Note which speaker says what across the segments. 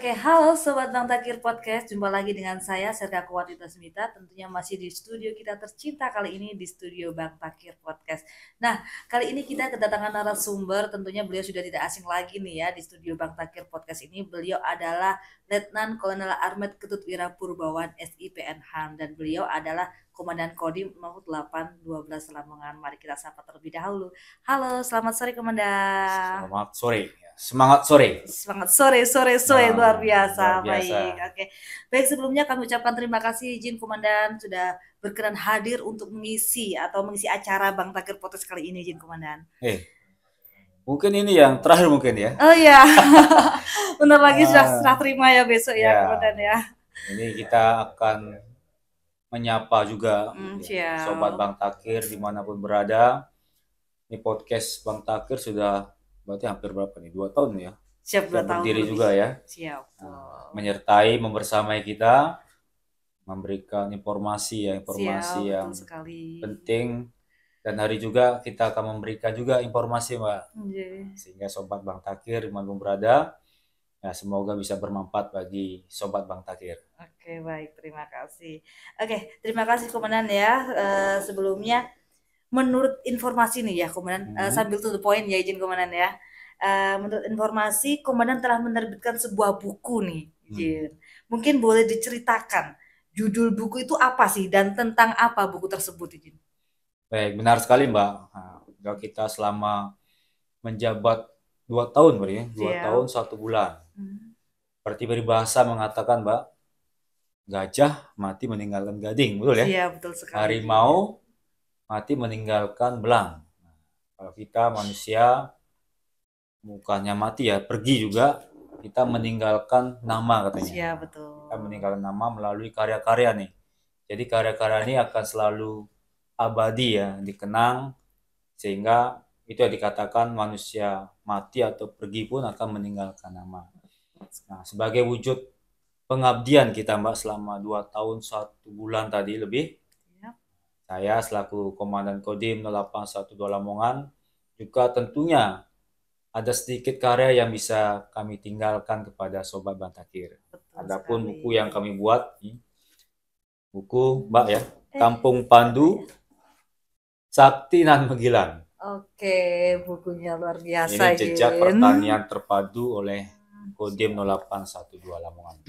Speaker 1: Oke, halo Sobat Bang Takir Podcast. Jumpa lagi dengan saya, Serka Kuatita Smita. Tentunya masih di studio kita tercinta kali ini, di studio Bang Takir Podcast. Nah, kali ini kita kedatangan narasumber. Tentunya beliau sudah tidak asing lagi nih ya di studio Bang Takir Podcast ini. Beliau adalah Letnan Kolonel Armet Ketut Wirapurbawan SIPN HAM. Dan beliau adalah Komandan Kodim 0812 Lamongan. Mari kita sapa terlebih dahulu. Halo, selamat sore Komandan.
Speaker 2: Selamat sore. Semangat sore.
Speaker 1: Semangat sore luar biasa.
Speaker 2: Luar
Speaker 1: Baik,
Speaker 2: biasa.
Speaker 1: oke. Baik, sebelumnya kami ucapkan terima kasih izin Komandan sudah berkenan hadir untuk mengisi acara Bang Takir Podcast kali ini, izin Komandan.
Speaker 2: Mungkin ini yang terakhir mungkin ya.
Speaker 1: Oh iya. Bentar lagi sudah
Speaker 2: Ah,
Speaker 1: serah terima ya besok ya,
Speaker 2: ya,
Speaker 1: Komandan ya.
Speaker 2: ini kita akan menyapa juga Sobat
Speaker 1: Siap.
Speaker 2: Bang Takir dimanapun berada. Ini podcast Bang Takir sudah berarti hampir berapa nih? 2 tahun ya.
Speaker 1: Siap
Speaker 2: Sudah
Speaker 1: 2 tahun
Speaker 2: berdiri
Speaker 1: lebih.
Speaker 2: juga ya.
Speaker 1: Siap.
Speaker 2: Menyertai, membersamai kita, memberikan informasi
Speaker 1: Siap,
Speaker 2: yang
Speaker 1: betul sekali.
Speaker 2: penting. Dan hari juga kita akan memberikan juga informasi Mbak.
Speaker 1: Iya.
Speaker 2: Sehingga Sobat Bang Takir dimanapun berada, ya semoga bisa bermanfaat bagi Sobat Bang Takir.
Speaker 1: Oke, baik, terima kasih. Oke, terima kasih Komandan ya. Sebelumnya menurut informasi nih ya Komandan, sambil to the point ya izin Komandan ya. Menurut informasi Komandan telah menerbitkan sebuah buku nih, izin. Mungkin boleh diceritakan judul buku itu apa sih dan tentang apa buku tersebut, izin?
Speaker 2: Baik, benar sekali Mbak. Nah, kita selama menjabat 2 tahun berarti ya, 2 tahun
Speaker 1: Siap.
Speaker 2: 1 bulan. Seperti peribahasa mengatakan Mbak, gajah mati meninggalkan gading, betul ya?
Speaker 1: Siap, betul sekali.
Speaker 2: Harimau mati meninggalkan belang. Kalau kita manusia bukannya mati ya, pergi juga, kita meninggalkan nama katanya.
Speaker 1: Siap, betul.
Speaker 2: Kita meninggalkan nama melalui karya-karya nih. Jadi karya-karya ini akan selalu abadi ya, dikenang, sehingga itu yang dikatakan manusia mati atau pergi pun akan meninggalkan nama. Nah, sebagai wujud pengabdian kita Mbak selama 2 tahun 1 bulan tadi lebih,
Speaker 1: Siap.
Speaker 2: saya selaku Komandan Kodim 0812 Lamongan juga tentunya ada sedikit karya yang bisa kami tinggalkan kepada Sobat Bang Takir.
Speaker 1: Betul
Speaker 2: Adapun
Speaker 1: sekali.
Speaker 2: buku yang kami buat, buku Mbak ya, Kampung Pandu, Sakti nan Megilan.
Speaker 1: Oke, bukunya luar biasa,
Speaker 2: Ini jejak
Speaker 1: Jin.
Speaker 2: pertanian terpadu oleh Kodim 0812 Lamongan.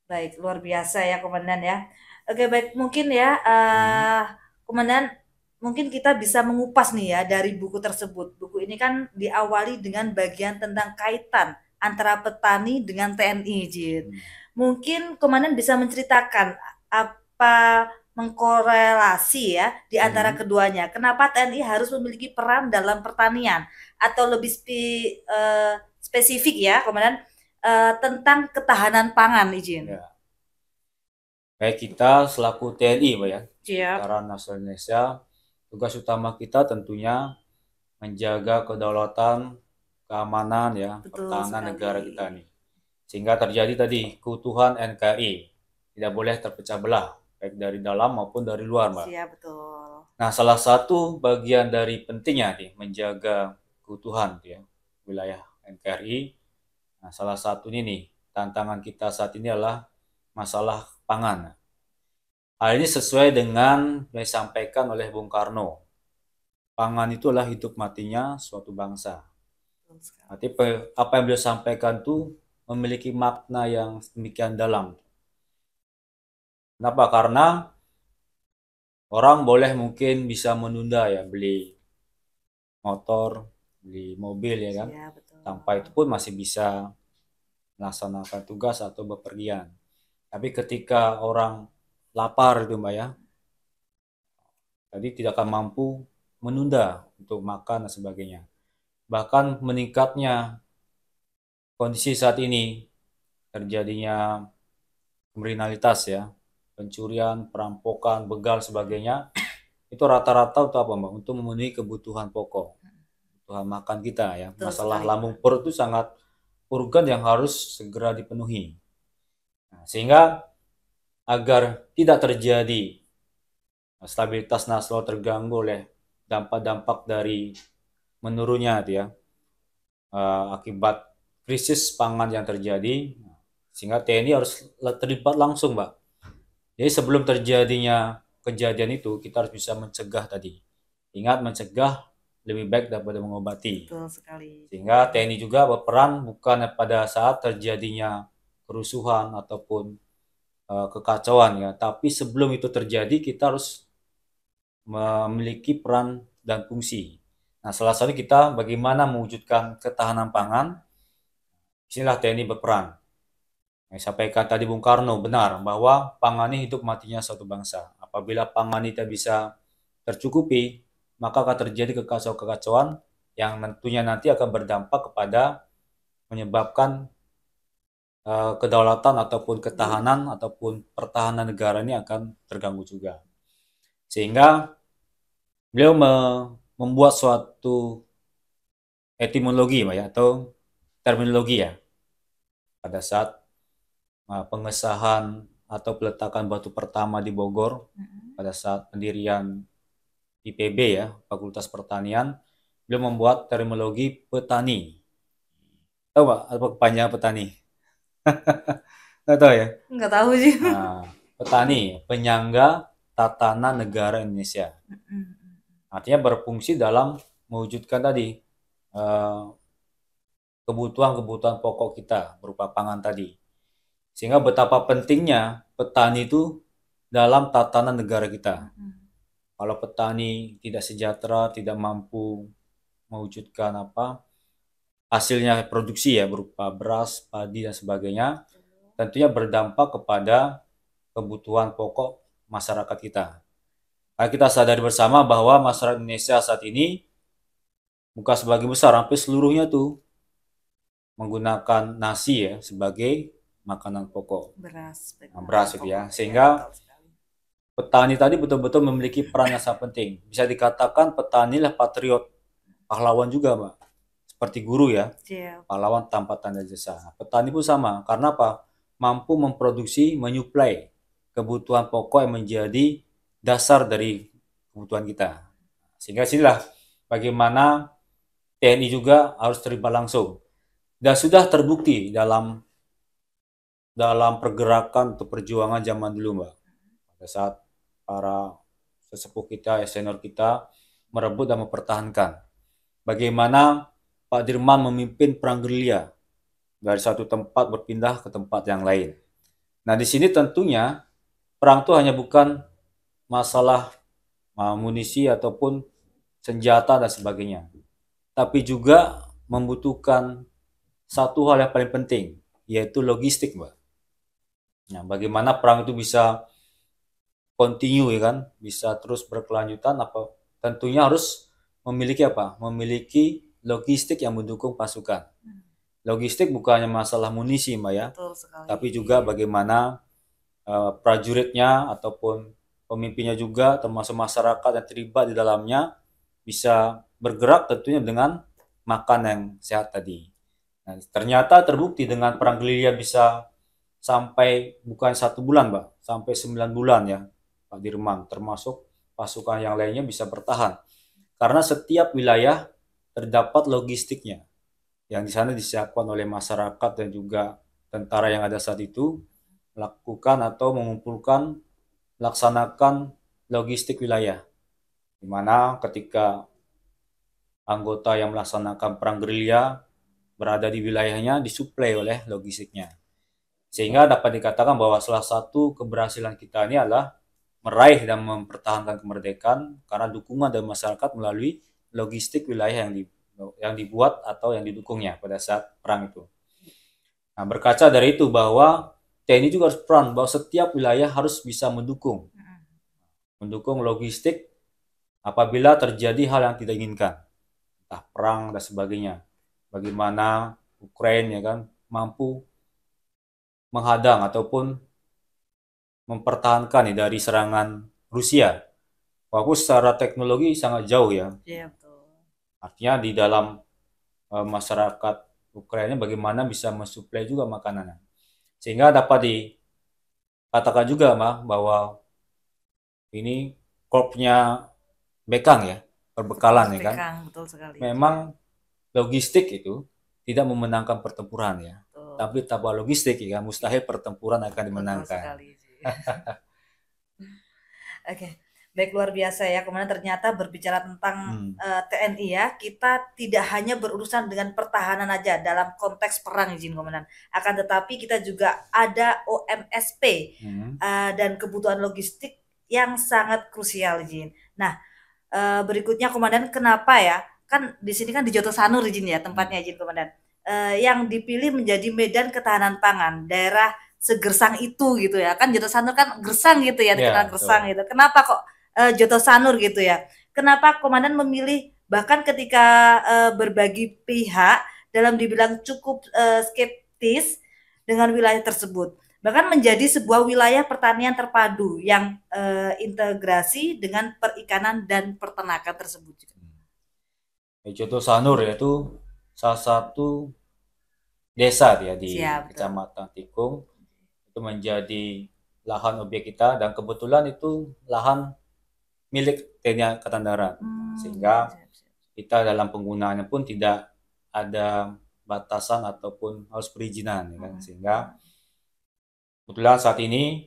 Speaker 1: Baik, luar biasa ya Komandan ya. Oke, baik, mungkin ya Komandan, mungkin kita bisa mengupas nih ya dari buku tersebut. Buku ini kan diawali dengan bagian tentang kaitan antara petani dengan TNI, Jin. Mungkin Komandan bisa menceritakan apa mengkorelasi ya di antara keduanya. Kenapa TNI harus memiliki peran dalam pertanian atau lebih spesifik ya, Komandan, tentang ketahanan pangan, izin.
Speaker 2: Ya. Baik, kita selaku TNI, Mbak ya,
Speaker 1: Siap.
Speaker 2: Tentara Nasional Indonesia, tugas utama kita tentunya menjaga kedaulatan, keamanan ya,
Speaker 1: Betul
Speaker 2: pertahanan
Speaker 1: sekali.
Speaker 2: negara kita nih. Sehingga terjadi tadi keutuhan NKRI, tidak boleh terpecah belah, baik dari dalam maupun dari luar, Mbak.
Speaker 1: Siap, betul.
Speaker 2: Nah, salah satu bagian dari pentingnya nih menjaga keutuhan ya, wilayah NKRI. Nah, salah satu ini nih tantangan kita saat ini adalah masalah pangan. Hal ini sesuai dengan yang disampaikan oleh Bung Karno. Pangan itu adalah hidup matinya suatu bangsa. Berarti apa yang beliau sampaikan itu memiliki makna yang demikian dalam. Kenapa? Karena orang boleh mungkin bisa menunda ya beli motor, beli mobil ya kan.
Speaker 1: Siap, betul.
Speaker 2: Tanpa itu pun masih bisa melaksanakan tugas atau bepergian. Tapi ketika orang lapar itu Mbak ya, tadi tidak akan mampu menunda untuk makan dan sebagainya. Bahkan meningkatnya kondisi saat ini, terjadinya kriminalitas ya, pencurian, perampokan, begal sebagainya, itu rata-rata untuk apa Mbak? Untuk memenuhi kebutuhan pokok, kebutuhan makan kita ya.
Speaker 1: Betul
Speaker 2: Masalah
Speaker 1: sekali.
Speaker 2: lambung perut itu sangat urgen yang harus segera dipenuhi. Nah, sehingga agar tidak terjadi stabilitas nasional terganggu oleh dampak-dampak dari menurunnya ya, akibat krisis pangan yang terjadi, sehingga TNI harus terlibat langsung, Mbak. Jadi sebelum terjadinya kejadian itu, kita harus bisa mencegah tadi. Ingat, mencegah lebih baik daripada mengobati.
Speaker 1: Betul sekali.
Speaker 2: Sehingga TNI juga berperan bukan pada saat terjadinya kerusuhan ataupun kekacauan ya, tapi sebelum itu terjadi kita harus memiliki peran dan fungsi. Nah, salah satu kita bagaimana mewujudkan ketahanan pangan, disinilah TNI berperan. Yang sampaikan tadi Bung Karno benar bahwa pangan ini hidup matinya suatu bangsa. Apabila pangan tidak bisa tercukupi, maka akan terjadi kekacauan-kekacauan yang tentunya nanti akan berdampak kepada menyebabkan kedaulatan ataupun ketahanan ataupun pertahanan negara ini akan terganggu juga. Sehingga beliau membuat suatu etimologi ya, atau terminologi ya pada saat pengesahan atau peletakan batu pertama di Bogor pada saat pendirian IPB ya, Fakultas Pertanian, beliau membuat terminologi petani. Tahu Pak apa kepanjangan petani? Nggak tahu ya?
Speaker 1: Nggak tahu sih.
Speaker 2: Nah, petani, penyangga tatanan negara Indonesia. Artinya berfungsi dalam mewujudkan tadi kebutuhan-kebutuhan pokok kita berupa pangan tadi. Sehingga betapa pentingnya petani itu dalam tatanan negara kita. Kalau petani tidak sejahtera, tidak mampu mewujudkan hasilnya produksi ya berupa beras, padi dan sebagainya, tentunya berdampak kepada kebutuhan pokok masyarakat kita. Karena kita sadari bersama bahwa masyarakat Indonesia saat ini bukan sebagian besar, hampir seluruhnya tuh menggunakan nasi ya sebagai makanan pokok. Beras itu ya. Sehingga petani tadi betul-betul memiliki peran yang sangat penting. Bisa dikatakan petani lah patriot, pahlawan juga, Mbak. Seperti guru ya, pahlawan tanpa tanda jasa. Petani pun sama, karena apa? Mampu memproduksi, menyuplai kebutuhan pokok yang menjadi dasar dari kebutuhan kita. Sehingga sinilah bagaimana TNI juga harus terlibat langsung. Dan sudah terbukti dalam pergerakan atau perjuangan zaman dulu, Mbak. Pada saat para sesepuh kita, senior kita merebut dan mempertahankan. Bagaimana Pak Dirman memimpin perang gerilya dari satu tempat berpindah ke tempat yang lain. Nah, di sini tentunya perang itu hanya bukan masalah amunisi ataupun senjata dan sebagainya, tapi juga membutuhkan satu hal yang paling penting, yaitu logistik, Mbak. Nah, bagaimana perang itu bisa continue ya kan, bisa terus berkelanjutan, tentunya harus memiliki memiliki logistik yang mendukung pasukan. Logistik bukan hanya masalah munisi, Mbak ya, tapi juga bagaimana prajuritnya ataupun pemimpinnya juga, termasuk masyarakat yang terlibat di dalamnya, bisa bergerak tentunya dengan makan yang sehat tadi. Nah, ternyata terbukti dengan perang gerilya bisa sampai bukan 1 bulan, Mbak, sampai 9 bulan ya, Pak Dirman, termasuk pasukan yang lainnya bisa bertahan. Karena setiap wilayah terdapat logistiknya yang di sana disiapkan oleh masyarakat dan juga tentara yang ada saat itu, melakukan atau mengumpulkan, melaksanakan logistik wilayah, di mana ketika anggota yang melaksanakan perang gerilya berada di wilayahnya disuplai oleh logistiknya. Sehingga dapat dikatakan bahwa salah satu keberhasilan kita ini adalah meraih dan mempertahankan kemerdekaan karena dukungan dari masyarakat melalui logistik wilayah yang dibuat atau yang didukungnya pada saat perang itu. Nah, berkaca dari itu bahwa TNI juga harus peran bahwa setiap wilayah harus bisa mendukung logistik apabila terjadi hal yang tidak diinginkan, entah perang dan sebagainya. Bagaimana Ukraina ya kan mampu menghadang ataupun mempertahankan dari serangan Rusia. Walaupun secara teknologi sangat jauh ya.
Speaker 1: Iya, betul.
Speaker 2: Artinya di dalam masyarakat Ukraina bagaimana bisa mensuplai juga makanan. Sehingga dapat dikatakan juga bahwa ini korpsnya Bekang ya, perbekalan ya kan.
Speaker 1: Betul sekali.
Speaker 2: Memang logistik itu tidak memenangkan pertempuran ya.
Speaker 1: Betul.
Speaker 2: Tapi tanpa logistik ya mustahil pertempuran akan
Speaker 1: Betul
Speaker 2: dimenangkan.
Speaker 1: sekali. Oke, baik, luar biasa ya. Kemudian ternyata berbicara tentang TNI ya, kita tidak hanya berurusan dengan pertahanan aja dalam konteks perang, izin komandan. Akan tetapi kita juga ada OMSP dan kebutuhan logistik yang sangat krusial, izin. Nah, berikutnya komandan, kenapa ya? Kan di sini kan di Joto Sanur, izin ya tempatnya, izin komandan. Yang dipilih menjadi medan ketahanan pangan daerah segersang itu gitu ya, kan Joto Sanur kan gersang gitu ya, dikenal gersang gitu. Kenapa kok Joto Sanur gitu ya? Kenapa komandan memilih, bahkan ketika berbagi pihak dalam dibilang cukup skeptis dengan wilayah tersebut, bahkan menjadi sebuah wilayah pertanian terpadu yang integrasi dengan perikanan dan peternakan tersebut juga.
Speaker 2: Joto Sanur yaitu salah satu desa ya di Kecamatan Tikung, itu menjadi lahan objek kita dan kebetulan itu lahan milik TNI Angkatan Darat, sehingga kita dalam penggunaannya pun tidak ada batasan ataupun harus perizinan, ya kan? Sehingga kebetulan saat ini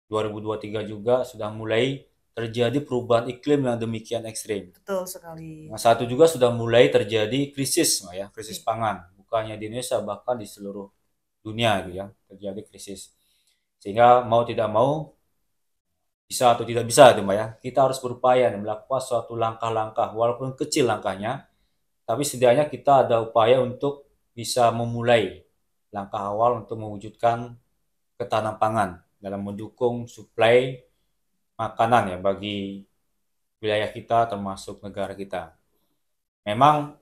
Speaker 2: 2023 juga sudah mulai terjadi perubahan iklim yang demikian ekstrim.
Speaker 1: Betul sekali.
Speaker 2: Nah, satu juga sudah mulai terjadi krisis, ya, krisis pangan, bukannya di Indonesia bahkan di seluruh dunia gitu ya, terjadi krisis. Sehingga mau tidak mau, bisa atau tidak bisa itu Mbak ya, kita harus berupaya melakukan suatu langkah-langkah walaupun kecil langkahnya, tapi setidaknya kita ada upaya untuk bisa memulai langkah awal untuk mewujudkan ketahanan pangan dalam mendukung suplai makanan ya bagi wilayah kita termasuk negara kita. Memang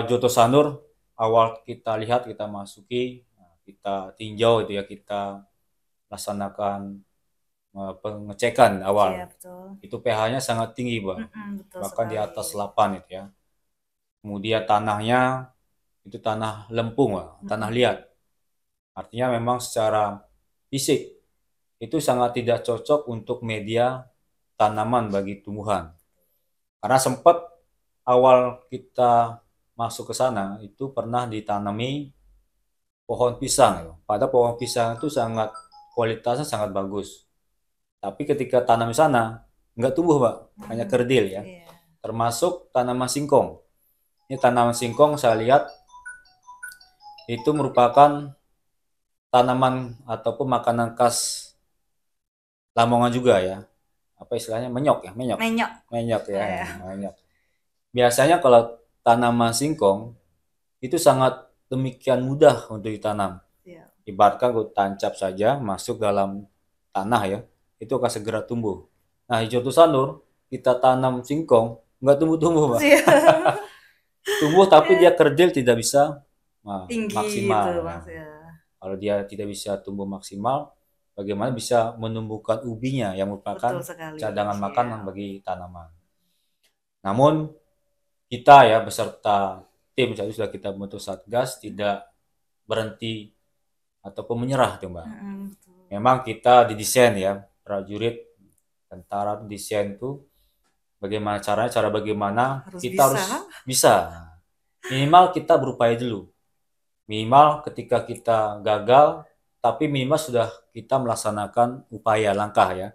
Speaker 2: Joto Sanur awal kita lihat, kita masuki, kita tinjau itu ya, kita laksanakan pengecekan awal.
Speaker 1: Iya, betul.
Speaker 2: Itu pH-nya sangat tinggi, Mbak. Bahkan di atas 8 itu ya. Kemudian tanahnya itu tanah lempung, Mbak, tanah liat. Artinya memang secara fisik itu sangat tidak cocok untuk media tanaman bagi tumbuhan. Karena sempat awal kita masuk ke sana itu pernah ditanami pohon pisang. Pada pohon pisang itu sangat kualitasnya sangat bagus. Tapi ketika tanam di sana nggak tumbuh, Pak, hanya kerdil ya. Termasuk tanaman singkong. Ini tanaman singkong saya lihat itu merupakan tanaman ataupun makanan khas Lamongan juga ya. Apa istilahnya, menyok ya, menyok. Menyok ya, menyok. Biasanya kalau tanaman singkong itu sangat demikian mudah untuk ditanam. Ibaratkan gue tancap saja masuk dalam tanah ya, itu akan segera tumbuh. Nah, hijau sanur kita tanam singkong nggak tumbuh-tumbuh, Pak. Tumbuh tapi dia kerdil, tidak bisa maksimal. Gitu, ya. Kalau dia tidak bisa tumbuh maksimal, bagaimana bisa menumbuhkan ubinya yang merupakan cadangan makanan bagi tanaman. Namun kita ya beserta tim saat sudah kita bentuk Satgas tidak berhenti ataupun menyerah tuh Mbak. Memang kita didesain ya, prajurit tentara desain tuh bagaimana caranya, cara bagaimana kita harus bisa. Minimal kita berupaya dulu. Minimal ketika kita gagal, tapi minimal sudah kita melaksanakan upaya langkah ya.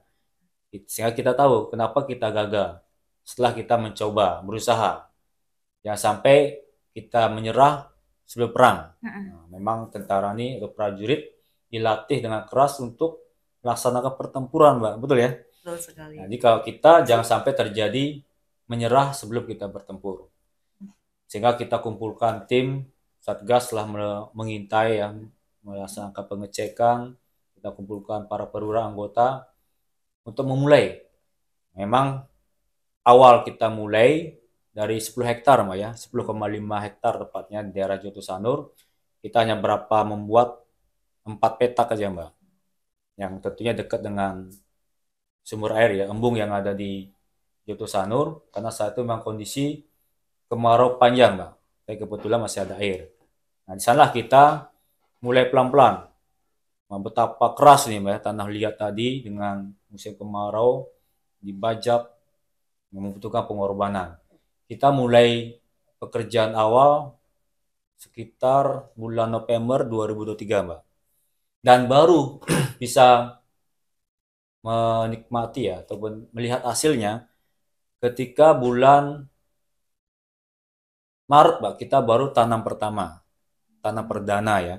Speaker 2: Sehingga kita tahu kenapa kita gagal. Setelah kita mencoba, berusaha. Jangan sampai kita menyerah sebelum perang. Nah, memang tentara ini atau prajurit dilatih dengan keras untuk melaksanakan pertempuran, Mbak. Betul ya?
Speaker 1: Betul sekali.
Speaker 2: Jadi kalau kita jangan sampai terjadi menyerah sebelum kita bertempur. Sehingga kita kumpulkan tim Satgas setelah mengintai yang melaksanakan pengecekan, kita kumpulkan para perwira anggota untuk memulai. Memang awal kita mulai dari 10 hektar Mbak ya, 10,5 hektar tepatnya di daerah Joto Sanur. Kita hanya membuat 4 petak aja Mbak, yang tentunya dekat dengan sumber air ya, embung yang ada di Joto Sanur, karena saat itu memang kondisi kemarau panjang Mbak, tapi kebetulan masih ada air. Nah di sana kita mulai pelan-pelan. Betapa keras nih Mbak, tanah liat tadi dengan musim kemarau dibajak, membutuhkan pengorbanan. Kita mulai pekerjaan awal sekitar bulan November 2023, Mbak. Dan baru bisa menikmati ya ataupun melihat hasilnya ketika bulan Maret, Mbak, kita baru tanam pertama, tanam perdana ya.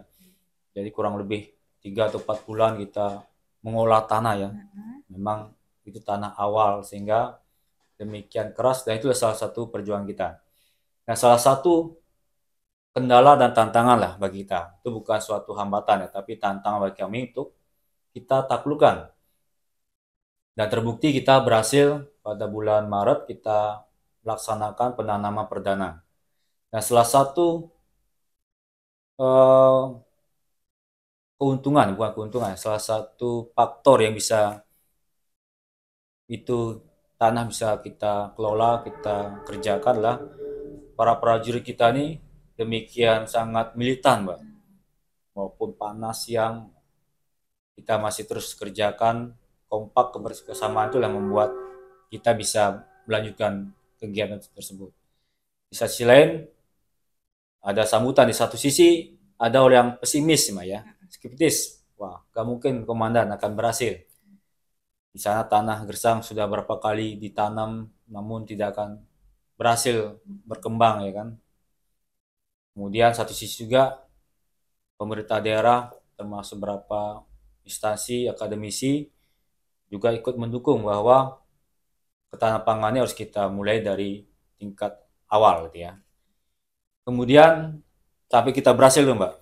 Speaker 2: Jadi kurang lebih 3 atau 4 bulan kita mengolah tanah ya. Memang itu tanah awal sehingga demikian keras dan itu salah satu perjuangan kita. Nah, salah satu kendala dan tantangan lah bagi kita. Itu bukan suatu hambatan ya, tapi tantangan bagi kami untuk kita taklukkan. Dan terbukti kita berhasil pada bulan Maret kita melaksanakan penanaman perdana. Nah, salah satu keuntungan, bukan keuntungan, salah satu faktor yang bisa itu tanah bisa kita kelola, kita kerjakan lah para prajurit kita ini demikian sangat militan, Mbak. Maupun panas yang kita masih terus kerjakan, kompak kebersamaan itu yang membuat kita bisa melanjutkan kegiatan tersebut. Di sisi lain, ada sambutan di satu sisi, ada orang yang pesimis, Mbak ya, skeptis. Wah, gak mungkin komandan akan berhasil. Di sana tanah gersang sudah berapa kali ditanam, namun tidak akan berhasil berkembang ya kan. Kemudian satu sisi juga pemerintah daerah termasuk beberapa instansi akademisi juga ikut mendukung bahwa ketahanan pangan harus kita mulai dari tingkat awal gitu ya. Kemudian sampai kita berhasil loh, Mbak.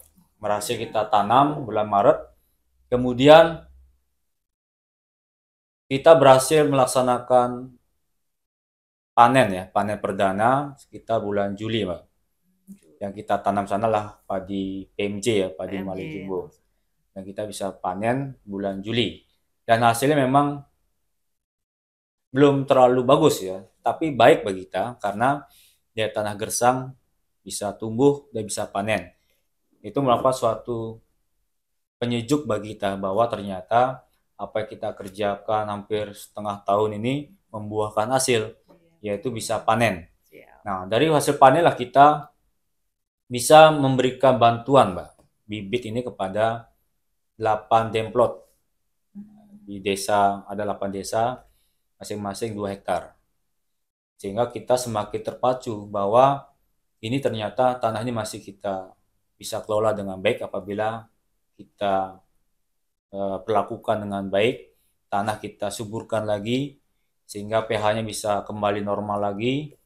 Speaker 2: Berhasil kita tanam bulan Maret. Kemudian kita berhasil melaksanakan panen ya, panen perdana sekitar bulan Juli, Mbak. Yang kita tanam sana lah padi PMJ ya, padi Malih Jumbo. Dan kita bisa panen bulan Juli. Dan hasilnya memang belum terlalu bagus ya, tapi baik bagi kita karena dia tanah gersang bisa tumbuh dan bisa panen. Itu merupakan suatu penyejuk bagi kita bahwa ternyata apa yang kita kerjakan hampir setengah tahun ini membuahkan hasil, yaitu bisa panen. Nah, dari hasil panen lah kita bisa memberikan bantuan, Mbak, bibit ini kepada 8 demplot. Di desa, ada 8 desa, masing-masing 2 hektar. Sehingga kita semakin terpacu bahwa ini ternyata tanah ini masih kita bisa kelola dengan baik apabila kita perlakukan dengan baik, tanah kita suburkan lagi, sehingga pH-nya bisa kembali normal lagi,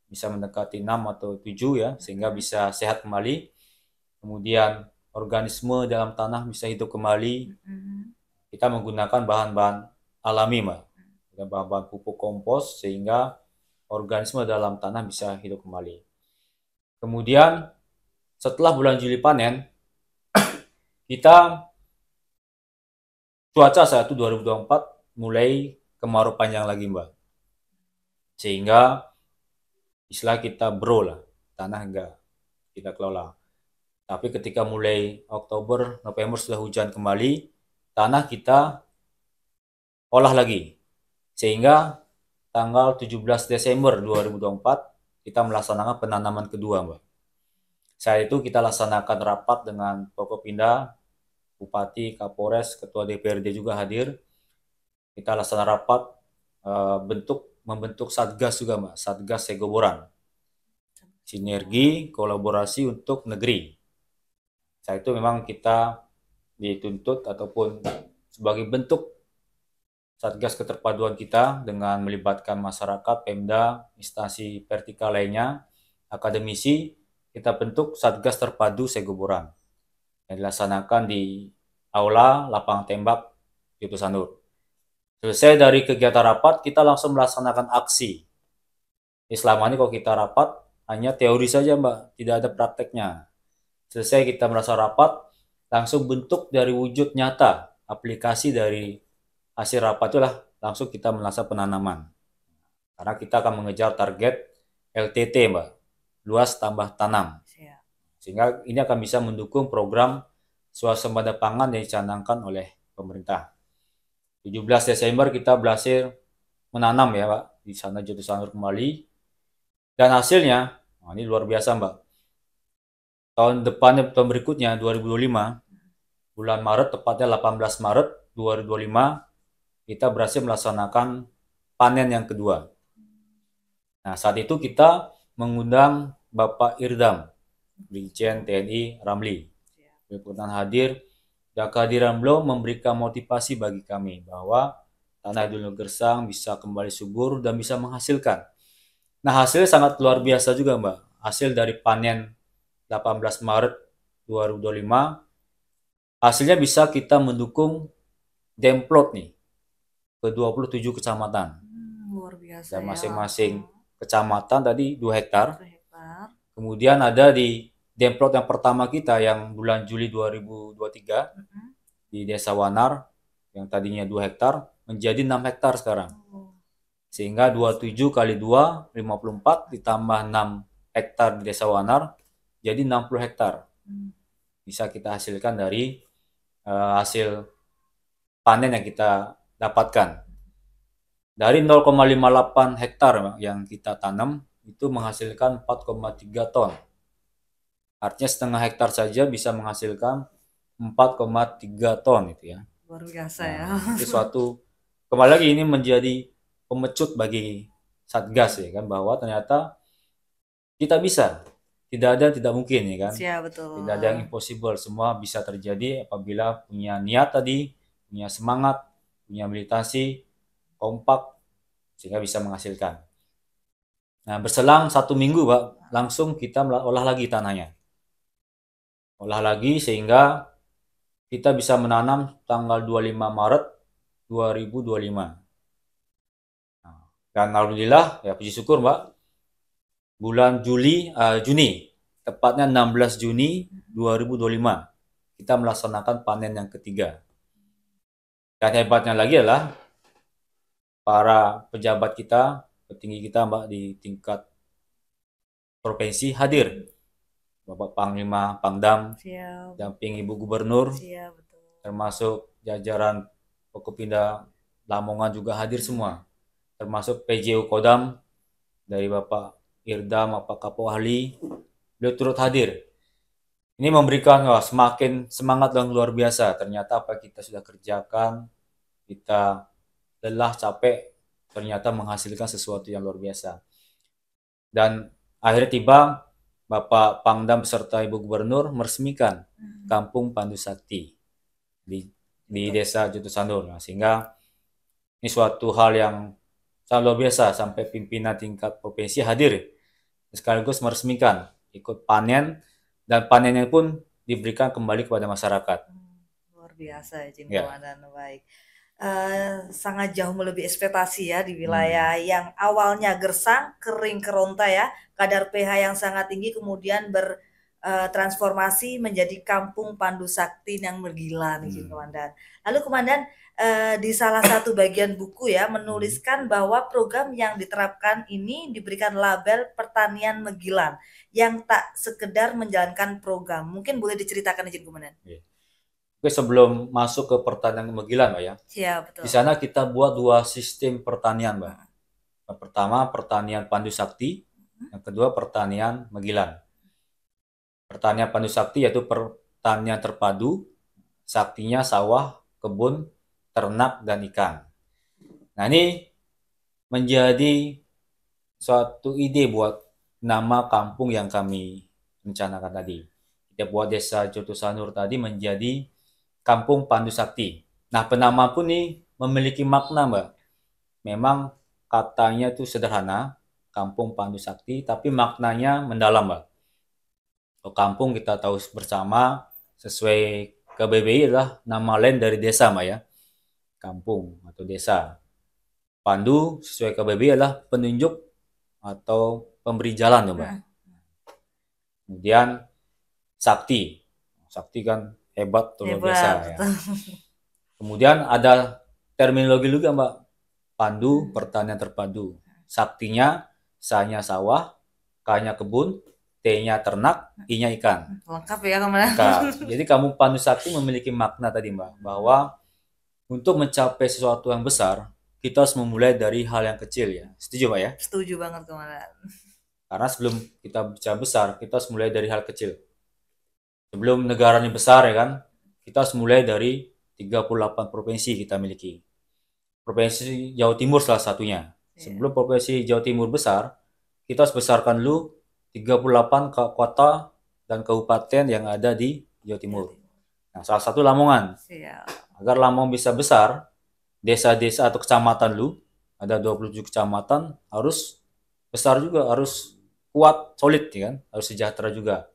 Speaker 2: bisa mendekati 6 atau 7 ya, sehingga bisa sehat kembali. Kemudian organisme dalam tanah bisa hidup kembali. Kita menggunakan bahan-bahan alami, Mbak. Bahan-bahan pupuk kompos, sehingga organisme dalam tanah bisa hidup kembali. Kemudian setelah bulan Juli panen, kita cuaca saat itu 2024 mulai kemarau panjang lagi, Mbak. Sehingga istilah kita bro lah, tanah enggak kita kelola. Tapi ketika mulai Oktober, November sudah hujan kembali, tanah kita olah lagi. Sehingga tanggal 17 Desember 2024 kita melaksanakan penanaman kedua, Mbak. Saat itu kita laksanakan rapat dengan Forkopimda, Bupati, Kapolres, Ketua DPRD juga hadir. Kita laksanakan rapat membentuk Satgas juga, Mbak, Satgas Segoboran. Sinergi, kolaborasi untuk negeri. Saat itu memang kita dituntut ataupun sebagai bentuk Satgas keterpaduan kita dengan melibatkan masyarakat, Pemda, instansi vertikal lainnya, akademisi, kita bentuk Satgas Terpadu Segoboran yang dilaksanakan di Aula Lapangan Tembak Yoto Sanur. Selesai dari kegiatan rapat, kita langsung melaksanakan aksi. Selama ini kalau kita rapat, hanya teori saja, Mbak, tidak ada prakteknya. Selesai kita merasa rapat, langsung bentuk dari wujud nyata, aplikasi dari hasil rapat itulah langsung kita melaksanakan penanaman. Karena kita akan mengejar target LTT, Mbak, luas tambah tanam. Sehingga ini akan bisa mendukung program swasembada pangan yang dicanangkan oleh pemerintah. 17 Desember kita berhasil menanam ya, Pak, di sana Yoto Sanur kembali. Dan hasilnya, ini luar biasa, Mbak. tahun depannya, tahun berikutnya 2025, bulan Maret, tepatnya 18 Maret 2025, kita berhasil melaksanakan panen yang kedua. Nah, saat itu kita mengundang Bapak Irdam, Brigjen TNI Ramli. Berkenan hadir, dan kehadiran beliau memberikan motivasi bagi kami bahwa tanah Dulu Gersang bisa kembali subur dan bisa menghasilkan. Nah, hasilnya sangat luar biasa juga, Mbak. Hasil dari panen 18 Maret 2025, hasilnya bisa kita mendukung demplot nih ke 27 kecamatan.
Speaker 1: Luar biasa
Speaker 2: Dan
Speaker 1: ya.
Speaker 2: masing-masing kecamatan tadi 2 hektar.
Speaker 1: 2 hektar.
Speaker 2: Kemudian ada di demplot yang pertama kita yang bulan Juli 2023 di Desa Wanar yang tadinya 2 hektar menjadi 6 hektar sekarang. Sehingga 27 kali 2, 54 ditambah 6 hektar di Desa Wanar jadi 60 hektar. Bisa kita hasilkan dari hasil panen yang kita dapatkan. Dari 0,58 hektar yang kita tanam itu menghasilkan 4,3 ton. Artinya setengah hektar saja bisa menghasilkan 4,3 ton itu ya.
Speaker 1: Luar biasa ya.
Speaker 2: Itu suatu, kembali lagi ini menjadi pemecut bagi Satgas ya kan, bahwa ternyata kita bisa. Tidak ada tidak mungkin ya kan.
Speaker 1: Ya, betul.
Speaker 2: Tidak ada yang impossible, semua bisa terjadi apabila punya niat tadi, punya semangat, punya militansi, kompak, sehingga bisa menghasilkan. Nah, berselang 1 minggu, Pak, langsung kita olah lagi tanahnya. Olah lagi sehingga kita bisa menanam tanggal 25 Maret 2025. Nah, dan alhamdulillah, ya puji syukur, Mbak, bulan Juni, tepatnya 16 Juni 2025, kita melaksanakan panen yang ketiga. Dan hebatnya lagi adalah para pejabat kita, petinggi kita, Mbak, di tingkat provinsi hadir. Bapak Panglima Pangdam, damping Ibu Gubernur, betul. Termasuk jajaran Forkopimda Lamongan juga hadir semua. Termasuk PJU Kodam dari Bapak Irdam, Bapak Kapolri, beliau turut hadir. Ini memberikan semakin semangat dan luar biasa. Ternyata apa kita sudah kerjakan, kita lelah, capek, ternyata menghasilkan sesuatu yang luar biasa. Dan akhirnya tiba, Bapak Pangdam beserta Ibu Gubernur meresmikan Kampung Pandu Sakti di Desa Jutusandur. Nah, sehingga ini suatu hal yang sangat luar biasa, sampai pimpinan tingkat provinsi hadir sekaligus meresmikan, ikut panen, dan panennya pun diberikan kembali kepada masyarakat.
Speaker 1: Luar biasa ya, Komandan. Baik. Sangat jauh melebihi ekspektasi ya di wilayah yang awalnya gersang, kering, keronta ya, kadar pH yang sangat tinggi kemudian bertransformasi menjadi Kampung Pandu Sakti yang bergila nih, Komandan. Lalu Komandan di salah satu bagian buku ya menuliskan bahwa program yang diterapkan ini diberikan label pertanian Megilan yang tak sekedar menjalankan program. Mungkin boleh diceritakan izin Komandan.
Speaker 2: Oke, sebelum masuk ke pertanian Megilan, Mbak ya.
Speaker 1: Iya, betul.
Speaker 2: Di sana kita buat 2 sistem pertanian, Mbak. Yang pertama pertanian Pandu Sakti, yang kedua pertanian Megilan. Pertanian Pandu Sakti yaitu pertanian terpadu, saktinya sawah, kebun, ternak, dan ikan. Nah, ini menjadi suatu ide buat nama kampung yang kami rencanakan tadi. Kita buat Desa Jutusandur tadi menjadi Kampung Pandu Sakti. Nah, penama pun ini memiliki makna, Mbak. Memang katanya itu sederhana, Kampung Pandu Sakti, tapi maknanya mendalam, Mbak. Kalau kampung kita tahu bersama, sesuai KBBI adalah nama lain dari desa, Mbak ya. Kampung atau desa. Pandu sesuai KBBI adalah penunjuk atau pemberi jalan, Mbak. Kemudian Sakti. Sakti kan hebat, luar biasa ya. Kemudian ada terminologi juga, Mbak. Pandu, pertanian terpadu. Saktinya, sa-nya sawah, K-nya kebun, T-nya ternak, I-nya ikan.
Speaker 1: Lengkap ya, Komandan.
Speaker 2: Jadi Kampung Pandu Sakti memiliki makna tadi, Mbak, bahwa untuk mencapai sesuatu yang besar, kita harus memulai dari hal yang kecil ya. Setuju, Mbak ya?
Speaker 1: Setuju banget, Komandan.
Speaker 2: Karena sebelum kita bicara besar, kita harus mulai dari hal kecil. Sebelum negara ini besar ya kan, kita harus mulai dari 38 provinsi kita miliki. Provinsi Jawa Timur salah satunya.
Speaker 1: Iya.
Speaker 2: Sebelum provinsi Jawa Timur besar, kita harus besarkan dulu 38 kota dan kabupaten yang ada di Jawa
Speaker 1: Jawa
Speaker 2: Timur.
Speaker 1: Timur.
Speaker 2: Nah, salah satu Lamongan.
Speaker 1: Siap.
Speaker 2: Agar Lamongan bisa besar, desa-desa atau kecamatan lu, ada 27 kecamatan, harus besar juga, harus kuat, solid ya kan, harus sejahtera juga.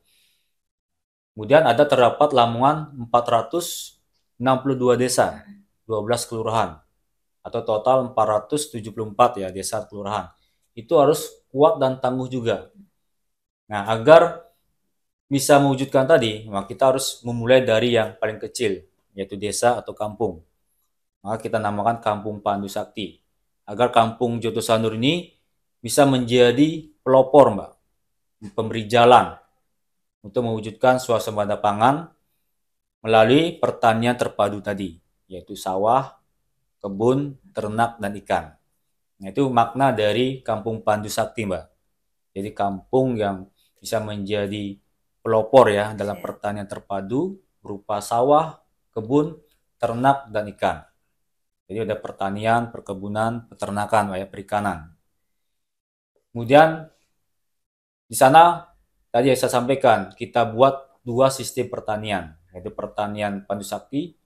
Speaker 2: Kemudian ada terdapat Lamongan 462 desa, 12 kelurahan, atau total 474 ya desa kelurahan. Itu harus kuat dan tangguh juga. Nah, agar bisa mewujudkan tadi, maka kita harus memulai dari yang paling kecil, yaitu desa atau kampung. Maka kita namakan Kampung Pandu Sakti. Agar Kampung Joto Sanur ini bisa menjadi pelopor, Mbak, pemberi jalan untuk mewujudkan swasembada pangan melalui pertanian terpadu tadi, yaitu sawah, kebun, ternak, dan ikan. Nah, itu makna dari Kampung Pandu Sakti, Mbak. Jadi kampung yang bisa menjadi pelopor ya dalam
Speaker 1: Siap.
Speaker 2: pertanian terpadu berupa sawah, kebun, ternak, dan ikan. Jadi ada pertanian, perkebunan, peternakan, ya, perikanan. Kemudian di sana tadi yang saya sampaikan, kita buat dua sistem pertanian, yaitu pertanian Pandu Sakti,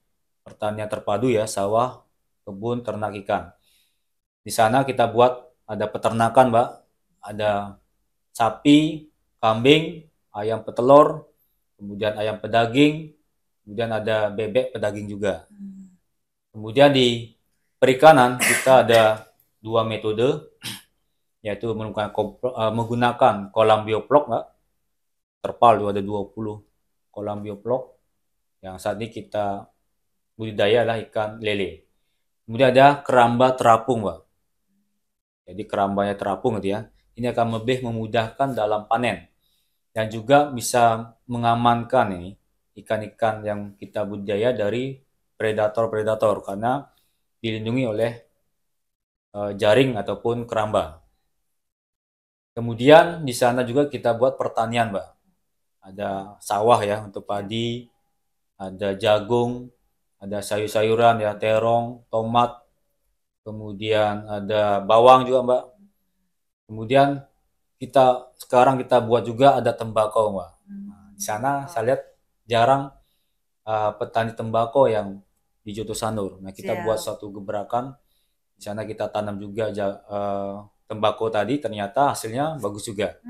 Speaker 2: pertanian terpadu ya, sawah, kebun, ternak, ikan. Di sana kita buat ada peternakan, Mbak, ada sapi, kambing, ayam petelur, kemudian ayam pedaging, kemudian ada bebek pedaging juga. Kemudian di perikanan kita ada dua metode, yaitu menggunakan kolam bioplok, Mbak. Terpal ada 20 kolam bioplok yang saat ini kita budidaya adalah ikan lele. Kemudian ada keramba terapung, Mbak. Jadi kerambanya terapung gitu ya. Ini akan lebih memudahkan dalam panen dan juga bisa mengamankan ini ikan-ikan yang kita budidaya dari predator-predator karena dilindungi oleh jaring ataupun keramba. Kemudian di sana juga kita buat pertanian, Mbak. Ada sawah ya untuk padi, ada jagung, ada sayur-sayuran ya, terong, tomat, kemudian ada bawang juga, Mbak. Kemudian sekarang kita buat juga ada tembakau, Mbak. Nah, di sana saya lihat jarang petani tembakau yang di Joto Sanur. Nah, kita buat satu gebrakan. Di sana kita tanam juga tembakau tadi, ternyata hasilnya bagus juga.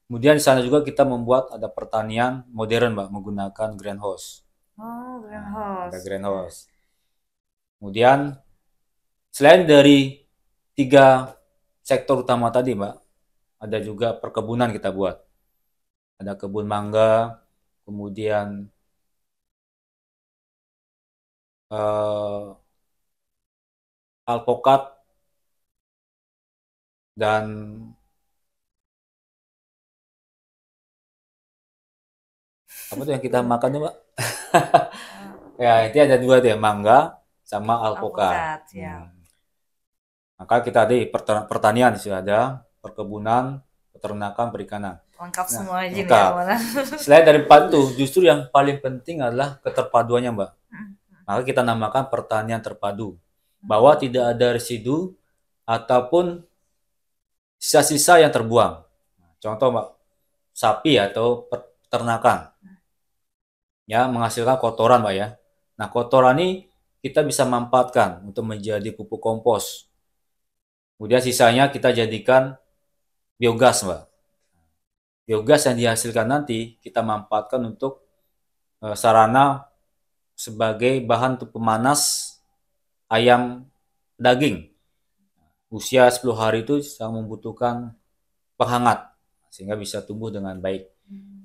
Speaker 2: Kemudian di sana juga kita membuat ada pertanian modern, Mbak, menggunakan greenhouse.
Speaker 1: Oh, greenhouse.
Speaker 2: Ada greenhouse. Kemudian selain dari 3 sektor utama tadi, Mbak, ada juga perkebunan kita buat. Ada kebun mangga, kemudian alpokat, dan apa tuh yang kita makan tuh, Mbak? Ya, itu ada 2 tuh ya, mangga sama alpokat. Maka kita ada pertanian sudah ada, perkebunan, peternakan, perikanan.
Speaker 1: Lengkap semua aja
Speaker 2: lengkap. Selain dari 4 itu, justru yang paling penting adalah keterpaduannya, Mbak. Maka kita namakan pertanian terpadu. Bahwa tidak ada residu ataupun sisa-sisa yang terbuang. Contoh, Mbak, sapi atau peternakan. Ya, menghasilkan kotoran, Mbak ya. Nah, kotoran ini kita bisa manfaatkan untuk menjadi pupuk kompos. Kemudian sisanya kita jadikan biogas, Mbak. Biogas yang dihasilkan nanti kita manfaatkan untuk sarana sebagai bahan untuk pemanas ayam daging. Usia 10 hari itu sangat membutuhkan penghangat sehingga bisa tumbuh dengan baik.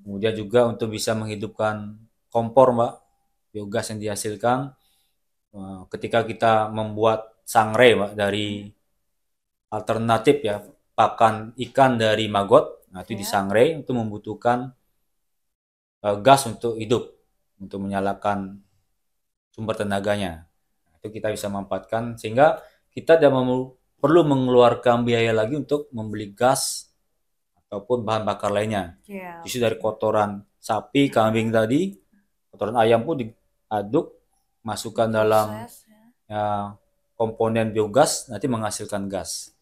Speaker 2: Kemudian juga untuk bisa menghidupkan kompor, Mbak, biogas yang dihasilkan ketika kita membuat sangre, Mbak, dari alternatif ya pakan ikan dari maggot. Nah, itu disangre itu membutuhkan gas untuk hidup, untuk menyalakan sumber tenaganya. Nah, itu kita bisa manfaatkan sehingga kita tidak perlu mengeluarkan biaya lagi untuk membeli gas ataupun bahan bakar lainnya.
Speaker 1: Iya,
Speaker 2: Justru dari
Speaker 1: oke.
Speaker 2: kotoran sapi, kambing tadi, kotoran ayam pun diaduk, masukkan dalam
Speaker 1: Diproses ya.
Speaker 2: ya, komponen biogas, nanti menghasilkan gas.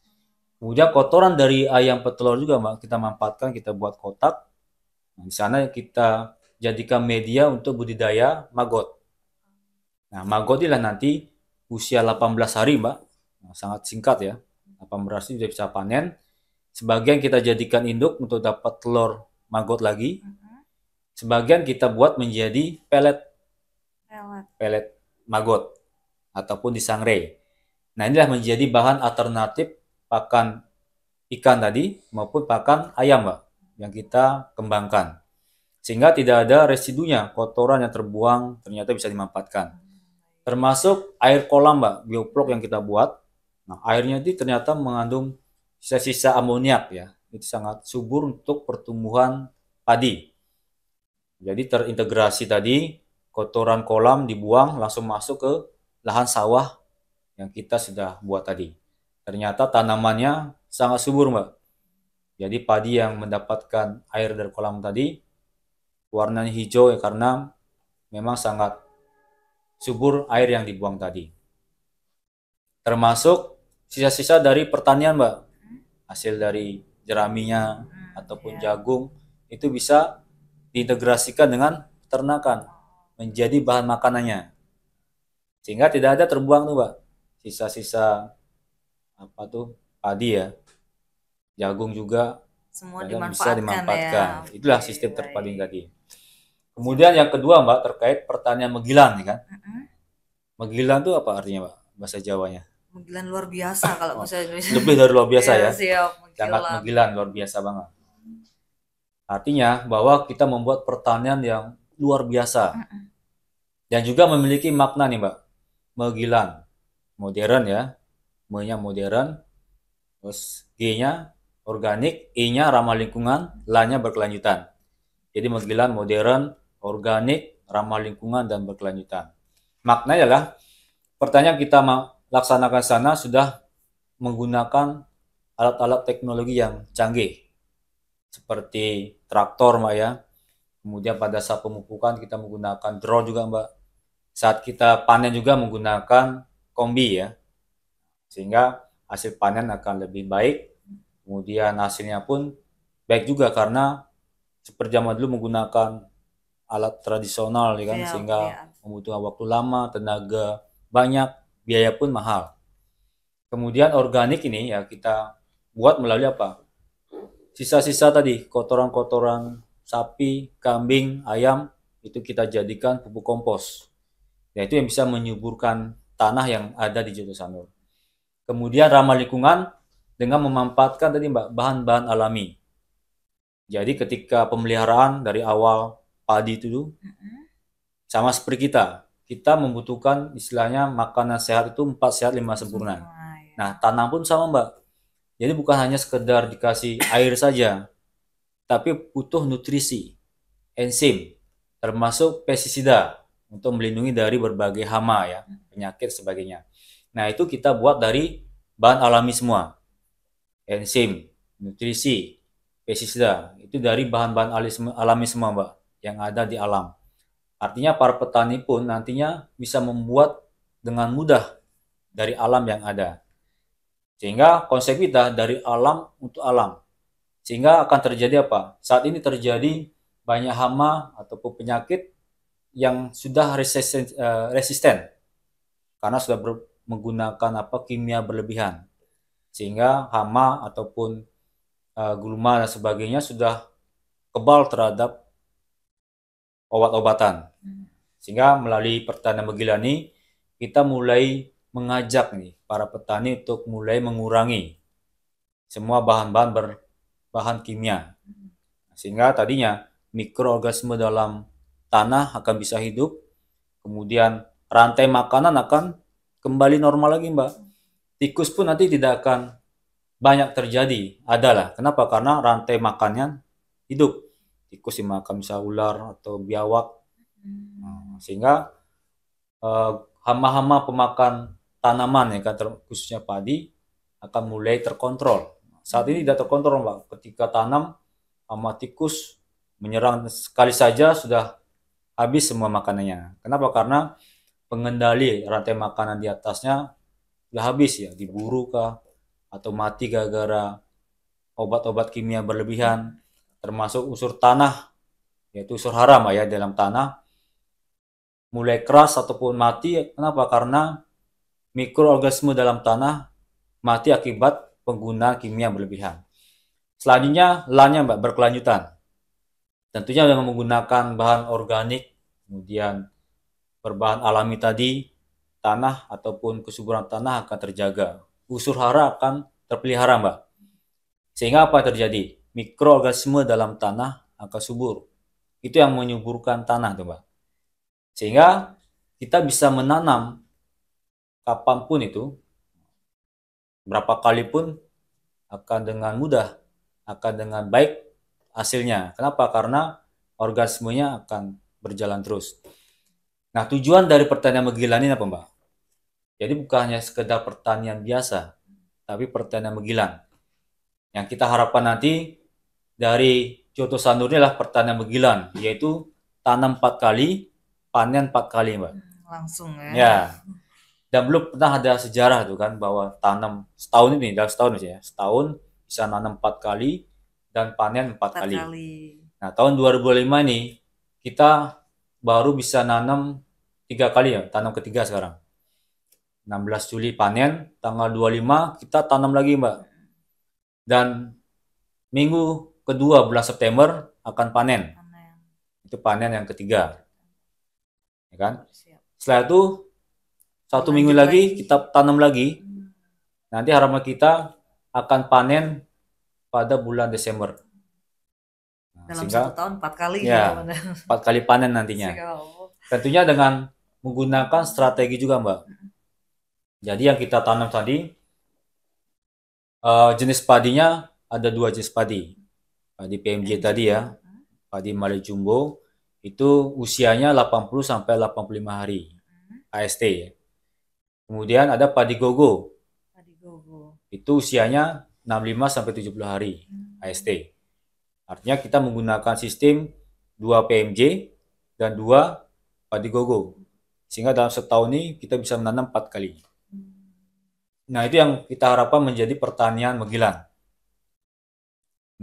Speaker 2: Kemudian kotoran dari ayam petelur juga Mbak, kita manfaatkan, kita buat kotak. Nah, di sana kita jadikan media untuk budidaya maggot. Nah, maggot inilah nanti usia 18 hari, Mbak. Nah, sangat singkat ya. 18 hari sudah bisa panen. Sebagian kita jadikan induk untuk dapat telur maggot lagi.
Speaker 1: Mhm.
Speaker 2: Sebagian kita buat menjadi pelet,
Speaker 1: Lewat.
Speaker 2: pelet maggot ataupun disangrai. Nah, inilah menjadi bahan alternatif pakan ikan tadi maupun pakan ayam, Mbak, yang kita kembangkan. Sehingga tidak ada residunya, kotoran yang terbuang ternyata bisa dimanfaatkan. Termasuk air kolam, Mbak, bioflok yang kita buat. Nah, airnya itu ternyata mengandung sisa-sisa amoniak ya. Itu sangat subur untuk pertumbuhan padi. Jadi terintegrasi tadi, kotoran kolam dibuang langsung masuk ke lahan sawah yang kita sudah buat tadi. Ternyata tanamannya sangat subur, Mbak. Jadi padi yang mendapatkan air dari kolam tadi warnanya hijau ya karena memang sangat subur air yang dibuang tadi. Termasuk sisa-sisa dari pertanian, Mbak. Hasil dari jeraminya ataupun
Speaker 1: Ya.
Speaker 2: jagung itu bisa diintegrasikan dengan peternakan menjadi bahan makanannya. Sehingga tidak ada terbuang tuh, Mbak. Sisa-sisa apa tuh padi ya, jagung juga
Speaker 1: Semua
Speaker 2: bisa
Speaker 1: dimanfaatkan ya.
Speaker 2: dimanfaatkan. Itulah
Speaker 1: Oke,
Speaker 2: sistem terpadu
Speaker 1: baik.
Speaker 2: tadi. Kemudian yang kedua, Mbak, terkait pertanian Megilan nih kan.
Speaker 1: Mhm.
Speaker 2: Megilan tuh apa artinya, Mbak? Bahasa Jawanya.
Speaker 1: Menggilan luar biasa kalau
Speaker 2: Oh,
Speaker 1: bahasa Indonesia.
Speaker 2: lebih dari luar biasa
Speaker 1: Iya,
Speaker 2: ya.
Speaker 1: siap
Speaker 2: Sangat
Speaker 1: menggilan.
Speaker 2: Megilan, luar biasa banget. Artinya bahwa kita membuat pertanian yang luar biasa
Speaker 1: Mhm.
Speaker 2: dan juga memiliki makna nih, Mbak. Megilan, modern ya. M-nya modern, terus G-nya organik, I-nya ramah lingkungan, L-nya berkelanjutan. Jadi Megilan modern, organik, ramah lingkungan, dan berkelanjutan. Maknanya adalah pertanyaan kita laksanakan sana sudah menggunakan alat-alat teknologi yang canggih seperti traktor, Mbak ya. Kemudian pada saat pemupukan kita menggunakan drone juga, Mbak. Saat kita panen juga menggunakan kombi ya. Sehingga hasil panen akan lebih baik. Kemudian hasilnya pun baik juga karena seperti zaman dulu menggunakan alat tradisional ya kan
Speaker 1: Siap,
Speaker 2: sehingga
Speaker 1: ya.
Speaker 2: membutuhkan waktu lama, tenaga banyak, biaya pun mahal. Kemudian organik ini ya kita buat melalui apa? Sisa-sisa tadi, kotoran-kotoran sapi, kambing, ayam itu kita jadikan pupuk kompos. Ya itu yang bisa menyuburkan tanah yang ada di Jogja Sanur. Kemudian ramah lingkungan dengan memanfaatkan tadi Mbak bahan-bahan alami. Jadi ketika pemeliharaan dari awal padi itu
Speaker 1: Mhm.
Speaker 2: sama seperti kita membutuhkan istilahnya makanan sehat itu 4 sehat 5 sempurna.
Speaker 1: Sempurna ya.
Speaker 2: Nah, tanam pun sama, Mbak. Jadi bukan hanya sekedar dikasih air saja, tapi butuh nutrisi, enzim, termasuk pestisida untuk melindungi dari berbagai hama ya, penyakit sebagainya. Nah, itu kita buat dari bahan alami semua. Enzim, nutrisi, pestisida, itu dari bahan-bahan alami semua, Mbak, yang ada di alam. Artinya para petani pun nantinya bisa membuat dengan mudah dari alam yang ada. Sehingga konsep kita dari alam untuk alam. Sehingga akan terjadi apa? Saat ini terjadi banyak hama ataupun penyakit yang sudah resisten karena sudah menggunakan apa kimia berlebihan. Sehingga hama ataupun gulma dan sebagainya sudah kebal terhadap obat-obatan. Sehingga melalui pertanian Megilani kita mulai mengajak nih para petani untuk mulai mengurangi semua bahan-bahan berbahan kimia. Sehingga tadinya mikroorganisme dalam tanah akan bisa hidup, kemudian rantai makanan akan kembali normal lagi, Mbak. Tikus pun nanti tidak akan banyak terjadi, adalah. Kenapa? Karena rantai makannya hidup. Tikus dimakan bisa ular atau biawak. Sehingga hama-hama pemakan tanaman ya kan khususnya padi akan mulai terkontrol Saat ini tidak terkontrol Mbak, ketika tanam hama tikus menyerang sekali saja sudah habis semua makanannya. Kenapa? Karena pengendali rantai makanan di atasnya sudah habis ya, diburu kah atau mati gara-gara obat-obat kimia berlebihan, termasuk unsur tanah, yaitu unsur hara Mbak ya, dalam tanah mulai keras ataupun mati. Kenapa? Karena mikroorganisme dalam tanah mati akibat penggunaan kimia berlebihan. Selanjutnya lahannya Mbak berkelanjutan. Tentunya dengan menggunakan bahan organik, kemudian berbahan alami tadi, tanah ataupun kesuburan tanah akan terjaga. Unsur hara akan terpelihara Mbak. Sehingga apa yang terjadi? Mikroorganisme dalam tanah akan subur. Itu yang menyuburkan tanah tuh Mbak. Sehingga kita bisa menanam kapanpun itu, berapa kali pun akan dengan mudah, akan dengan baik hasilnya. Kenapa? Karena organismenya akan berjalan terus. Nah, tujuan dari pertanian Megilan ini apa Mbak? Jadi bukan hanya sekedar pertanian biasa, tapi pertanian Megilan. Yang kita harapkan nanti dari Coto Sanur ini adalah pertanian Megilan, yaitu tanam 4 kali, panen 4 kali Mbak.
Speaker 1: Langsung ya.
Speaker 2: Ya. Dan belum pernah ada sejarah tuh kan bahwa tanam setahun ini, dalam setahun ya, setahun bisa nanam 4 kali dan panen 4 kali. Nah, tahun 2005 ini kita baru bisa nanam 3 kali ya, tanam ketiga sekarang. 16 Juli panen, tanggal 25 kita tanam lagi Mbak. Dan minggu kedua bulan September akan panen. Itu panen yang ketiga. Ya kan? Setelah itu 1 minggu lagi kita tanam lagi. Nanti harapan kita akan panen pada bulan Desember.
Speaker 1: Nah, dalam sehingga, 1 tahun 4 kali.
Speaker 2: Ya, 4 kali panen nantinya. Tentunya dengan menggunakan strategi juga Mbak. Jadi yang kita tanam tadi, jenis padinya ada 2 jenis padi. Padi PMJ tadi ya, padi Malai Jumbo, itu usianya 80 sampai 85 hari. AST ya. Kemudian ada padi Gogo. Itu usianya 65 sampai 70 hari. AST. Artinya kita menggunakan sistem 2 PMJ dan 2 padi Gogo. Sehingga dalam setahun ini kita bisa menanam 4 kali. Nah, itu yang kita harapkan menjadi pertanian Megilan.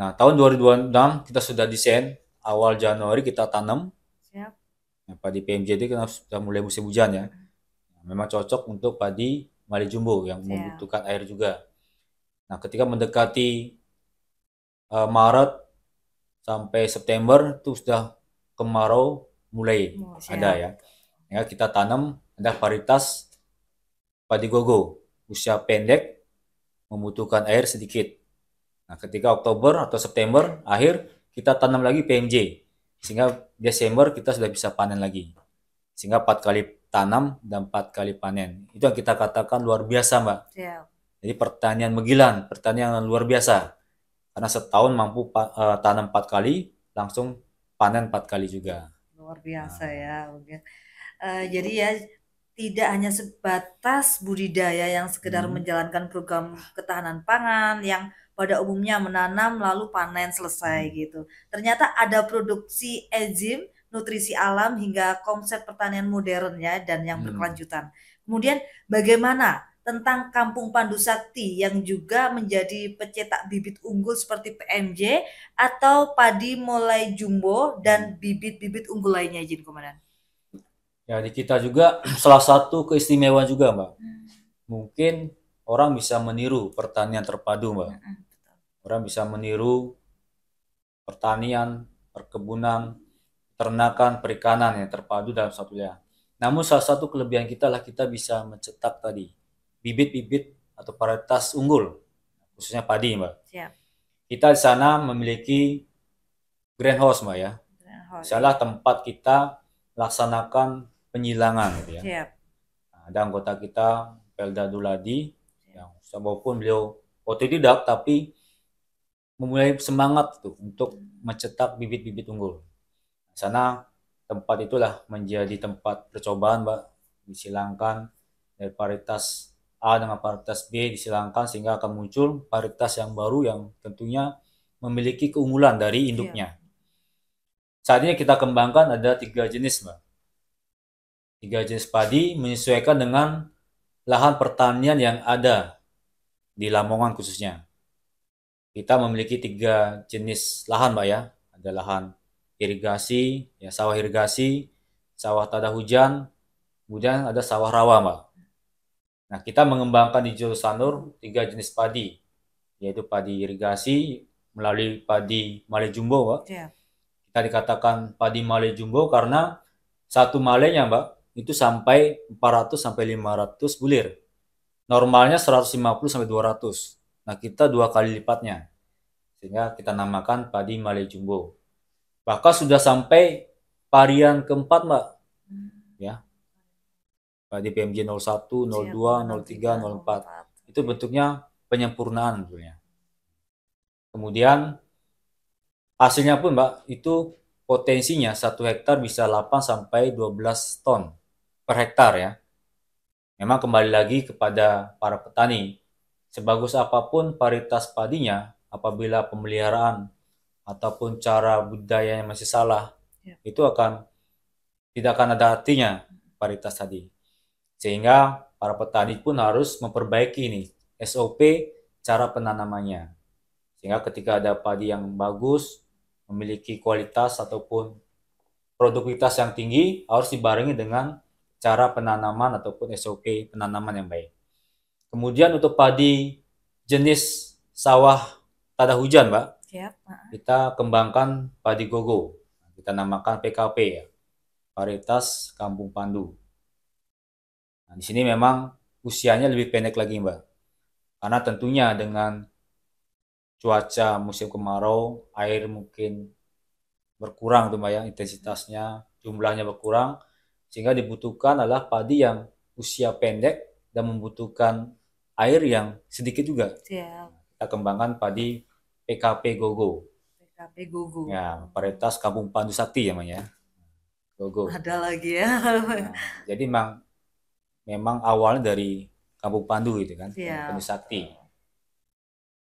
Speaker 2: Nah, tahun 2026 kita sudah desain, awal Januari kita tanam. Siap. Nah, padi PMJ itu kan sudah mulai musim hujan ya. Memang cocok untuk padi Malai Jumbo yang membutuhkan air juga. Nah, ketika mendekati Maret sampai September itu sudah kemarau mulai ada ya. Ya, kita tanam ada varietas padi Gogo, usia pendek, membutuhkan air sedikit. Nah, ketika Oktober atau September akhir kita tanam lagi PMJ. Sehingga Desember kita sudah bisa panen lagi. Sehingga 4 kali tanam dan 4 kali panen. Itu yang kita katakan luar biasa Mbak. Siap. Jadi pertanian Megilan, pertanian yang luar biasa. Karena setahun mampu tanam 4 kali, langsung panen 4 kali juga.
Speaker 1: Luar biasa ya. Jadi ya tidak hanya sebatas budidaya yang sekedar menjalankan program ketahanan pangan yang pada umumnya menanam lalu panen selesai gitu. Ternyata ada produksi enzim, nutrisi alam hingga konsep pertanian modern ya dan yang berkelanjutan. Kemudian bagaimana tentang Kampung Pandu Sakti yang juga menjadi pencetak bibit unggul seperti PMJ atau padi Malai Jumbo dan bibit-bibit unggul lainnya, izin Komandan.
Speaker 2: Ya, di kita juga salah satu keistimewaan juga Mbak. Mungkin orang bisa meniru pertanian terpadu Mbak. Orang bisa meniru pertanian, perkebunan, ternakan, perikanan yang terpadu dalam satu wilayah. Namun salah satu kelebihan kita lah kita bisa mencetak tadi bibit-bibit atau varietas unggul, khususnya padi Mbak. Siap. Kita di sana memiliki greenhouse Mbak ya. Misalnya tempat kita laksanakan penyilangan gitu ya. Siap. Nah, ada anggota kita Pelda Duladi yang walaupun beliau otodidak tapi memulai semangat tuh untuk mencetak bibit-bibit unggul. Di sana tempat itulah menjadi tempat percobaan Mbak, disilangkan dari varietas A dengan varietas B disilangkan sehingga akan muncul varietas yang baru yang tentunya memiliki keunggulan dari
Speaker 1: Siap.
Speaker 2: induknya. Saat ini kita kembangkan ada 3 jenis, Mbak. 3 jenis padi menyesuaikan dengan lahan pertanian yang ada di Lamongan khususnya. Kita memiliki 3 jenis lahan, Mbak ya. Ada lahan irigasi, ya sawah irigasi, sawah tada hujan, kemudian ada sawah rawa, Mbak. Nah, kita mengembangkan di Jolo Sanur 3 jenis padi, yaitu padi irigasi melalui padi Malai Jumbo, Mbak.
Speaker 1: Siap.
Speaker 2: Kita dikatakan padi Malai Jumbo karena satu malainya, Mbak, itu sampai 400 sampai 500 bulir. Normalnya 150 sampai 200. Nah, kita 2 kali lipatnya. Sehingga kita namakan padi Malai Jumbo. Bahkan sudah sampai varian keempat, Mbak. Ya. Padi PMJ 01, 02, 03, 04. Itu bentuknya penyempurnaan sebetulnya. Kemudian hasilnya pun, Mbak, itu potensinya 1 hektar bisa 8 sampai 12 ton per hektar ya. Memang kembali lagi kepada para petani. Sebagus apapun varietas padinya, apabila pemeliharaan ataupun cara budidayanya masih salah, itu tidak akan ada artinya varietas tadi. Sehingga para petani pun harus memperbaiki ini SOP cara penanamannya. Sehingga ketika ada padi yang bagus, memiliki kualitas ataupun produktivitas yang tinggi, harus dibarengi dengan cara penanaman ataupun SOP penanaman yang baik. Kemudian untuk padi jenis sawah tada hujan, Mbak,
Speaker 1: Siap.
Speaker 2: kita kembangkan padi gogo. Kita namakan PKP ya, varietas Kampung Pandu. Nah, di sini memang usianya lebih pendek lagi, Mbak. Karena tentunya dengan cuaca musim kemarau, air mungkin berkurang tuh, Mbak ya, intensitasnya, jumlahnya berkurang, sehingga dibutuhkan adalah padi yang usia pendek dan membutuhkan air yang sedikit juga.
Speaker 1: Siap.
Speaker 2: Kita kembangkan padi PKP Gogo.
Speaker 1: PKP Gogo.
Speaker 2: Ya, varietas Kampung Pandu Sakti namanya. Gogo.
Speaker 1: Ada lagi ya.
Speaker 2: Nah, jadi memang awalnya dari Kampung Pandu gitu kan,
Speaker 1: Siap.
Speaker 2: Pandu Sakti.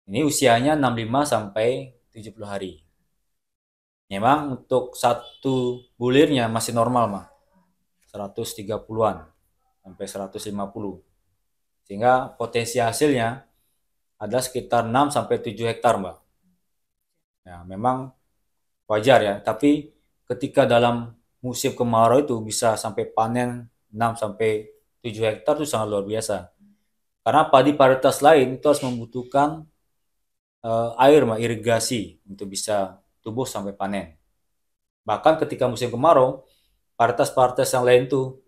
Speaker 2: Ini usianya 65 sampai 70 hari. Memang untuk satu bulirnya masih normal, mah. 130-an sampai 150. Sehingga potensi hasilnya ada sekitar 6 sampai 7 hektar, Mbak. Ya, memang wajar ya, tapi ketika dalam musim kemarau itu bisa sampai panen 6 sampai 7 hektar itu sangat luar biasa. Karena padi varietas lain itu harus membutuhkan air, Mbak, irigasi untuk bisa tumbuh sampai panen. Bahkan ketika musim kemarau, varietas-varietas yang lain tuh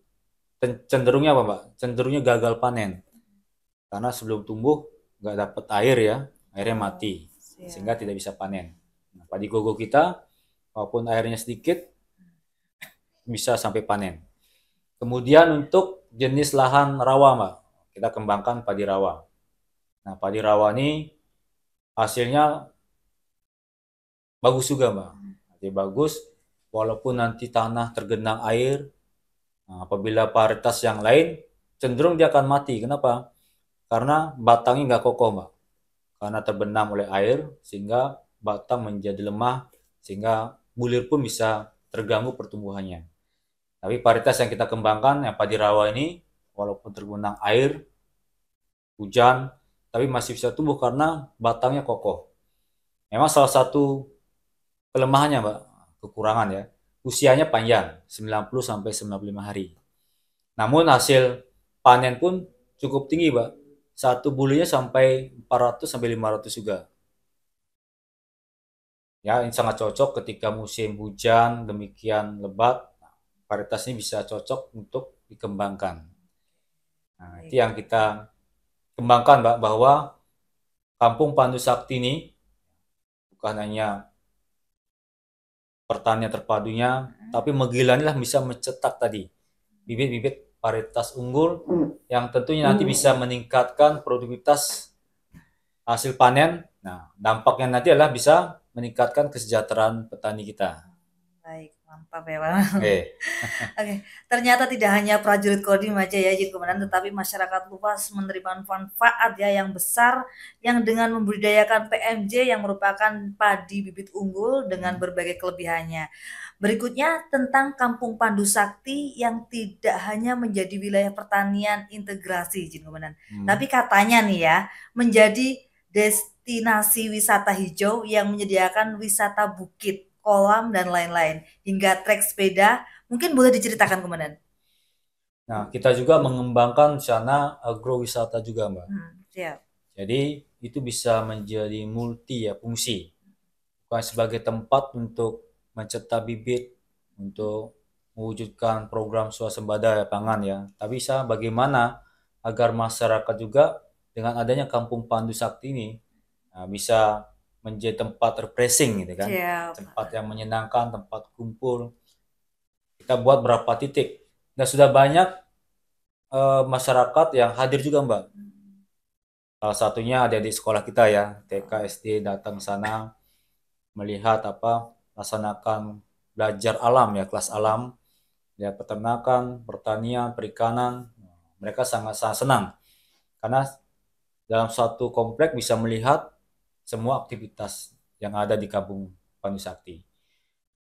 Speaker 2: cenderungnya apa, Mbak? Cenderungnya gagal panen. Karena sebelum tumbuh nggak dapat air ya, airnya mati. Sehingga tidak bisa panen. Nah, padi gogo kita, walaupun airnya sedikit, bisa sampai panen. Kemudian untuk jenis lahan rawa, Mbak, kita kembangkan padi rawa. Nah, padi rawa ini hasilnya bagus juga, Mbak. Jadi bagus, walaupun nanti tanah tergenang air, nah, apabila varietas yang lain cenderung dia akan mati. Kenapa? Karena batangnya nggak kokoh, Mbak. Karena terbenam oleh air, sehingga batang menjadi lemah, sehingga bulir pun bisa terganggu pertumbuhannya. Tapi varietas yang kita kembangkan, yang padi rawa ini, walaupun tergenang air, hujan, tapi masih bisa tumbuh karena batangnya kokoh. Memang salah satu kelemahannya, Mbak, kekurangan ya, usianya panjang, 90 sampai 95 hari. Namun hasil panen pun cukup tinggi, Mbak. Satu bulinya sampai 400 sampai 500 juga. Ya, ini sangat cocok ketika musim hujan demikian lebat. Varietas ini bisa cocok untuk dikembangkan. Nah, itu yang kita kembangkan, Mbak, bahwa Kampung Pandu Sakti ini bukan hanya pertanian terpadunya, tapi Megilani lah bisa mencetak tadi bibit-bibit varietas unggul yang tentunya nanti bisa meningkatkan produktivitas hasil panen. Nah, dampaknya nanti adalah bisa meningkatkan kesejahteraan petani kita.
Speaker 1: Baik, Mantap ya, Bang.
Speaker 2: Oke.
Speaker 1: Oke, ternyata tidak hanya prajurit Kodim aja ya jadi komandan, tetapi masyarakat luas menerima manfaat ya yang besar yang dengan membudidayakan PMJ yang merupakan padi bibit unggul dengan berbagai kelebihannya. Berikutnya tentang Kampung Pandu Sakti yang tidak hanya menjadi wilayah pertanian integrasi, Jin Komandan, tapi katanya nih ya menjadi destinasi wisata hijau yang menyediakan wisata bukit, kolam dan lain-lain hingga trek sepeda. Mungkin boleh diceritakan, Komandan?
Speaker 2: Nah, kita juga mengembangkan sana agrowisata juga, Mbak.
Speaker 1: Siap.
Speaker 2: Jadi itu bisa menjadi multi ya fungsi. Bukan sebagai tempat untuk mencetak bibit, untuk mewujudkan program swasembada pangan ya. Tapi bisa bagaimana agar masyarakat juga dengan adanya Kampung Pandu Sakti ini bisa menjadi tempat refreshing gitu kan.
Speaker 1: Siap.
Speaker 2: Tempat yang menyenangkan, tempat kumpul. Kita buat berapa titik. Dan sudah banyak masyarakat yang hadir juga, Mbak. Salah satunya ada di sekolah kita ya, TK SD datang sana melihat laksanakan belajar alam ya, kelas alam, ya peternakan, pertanian, perikanan. Mereka sangat-sangat senang karena dalam satu komplek bisa melihat semua aktivitas yang ada di Kampung Pandu Sakti.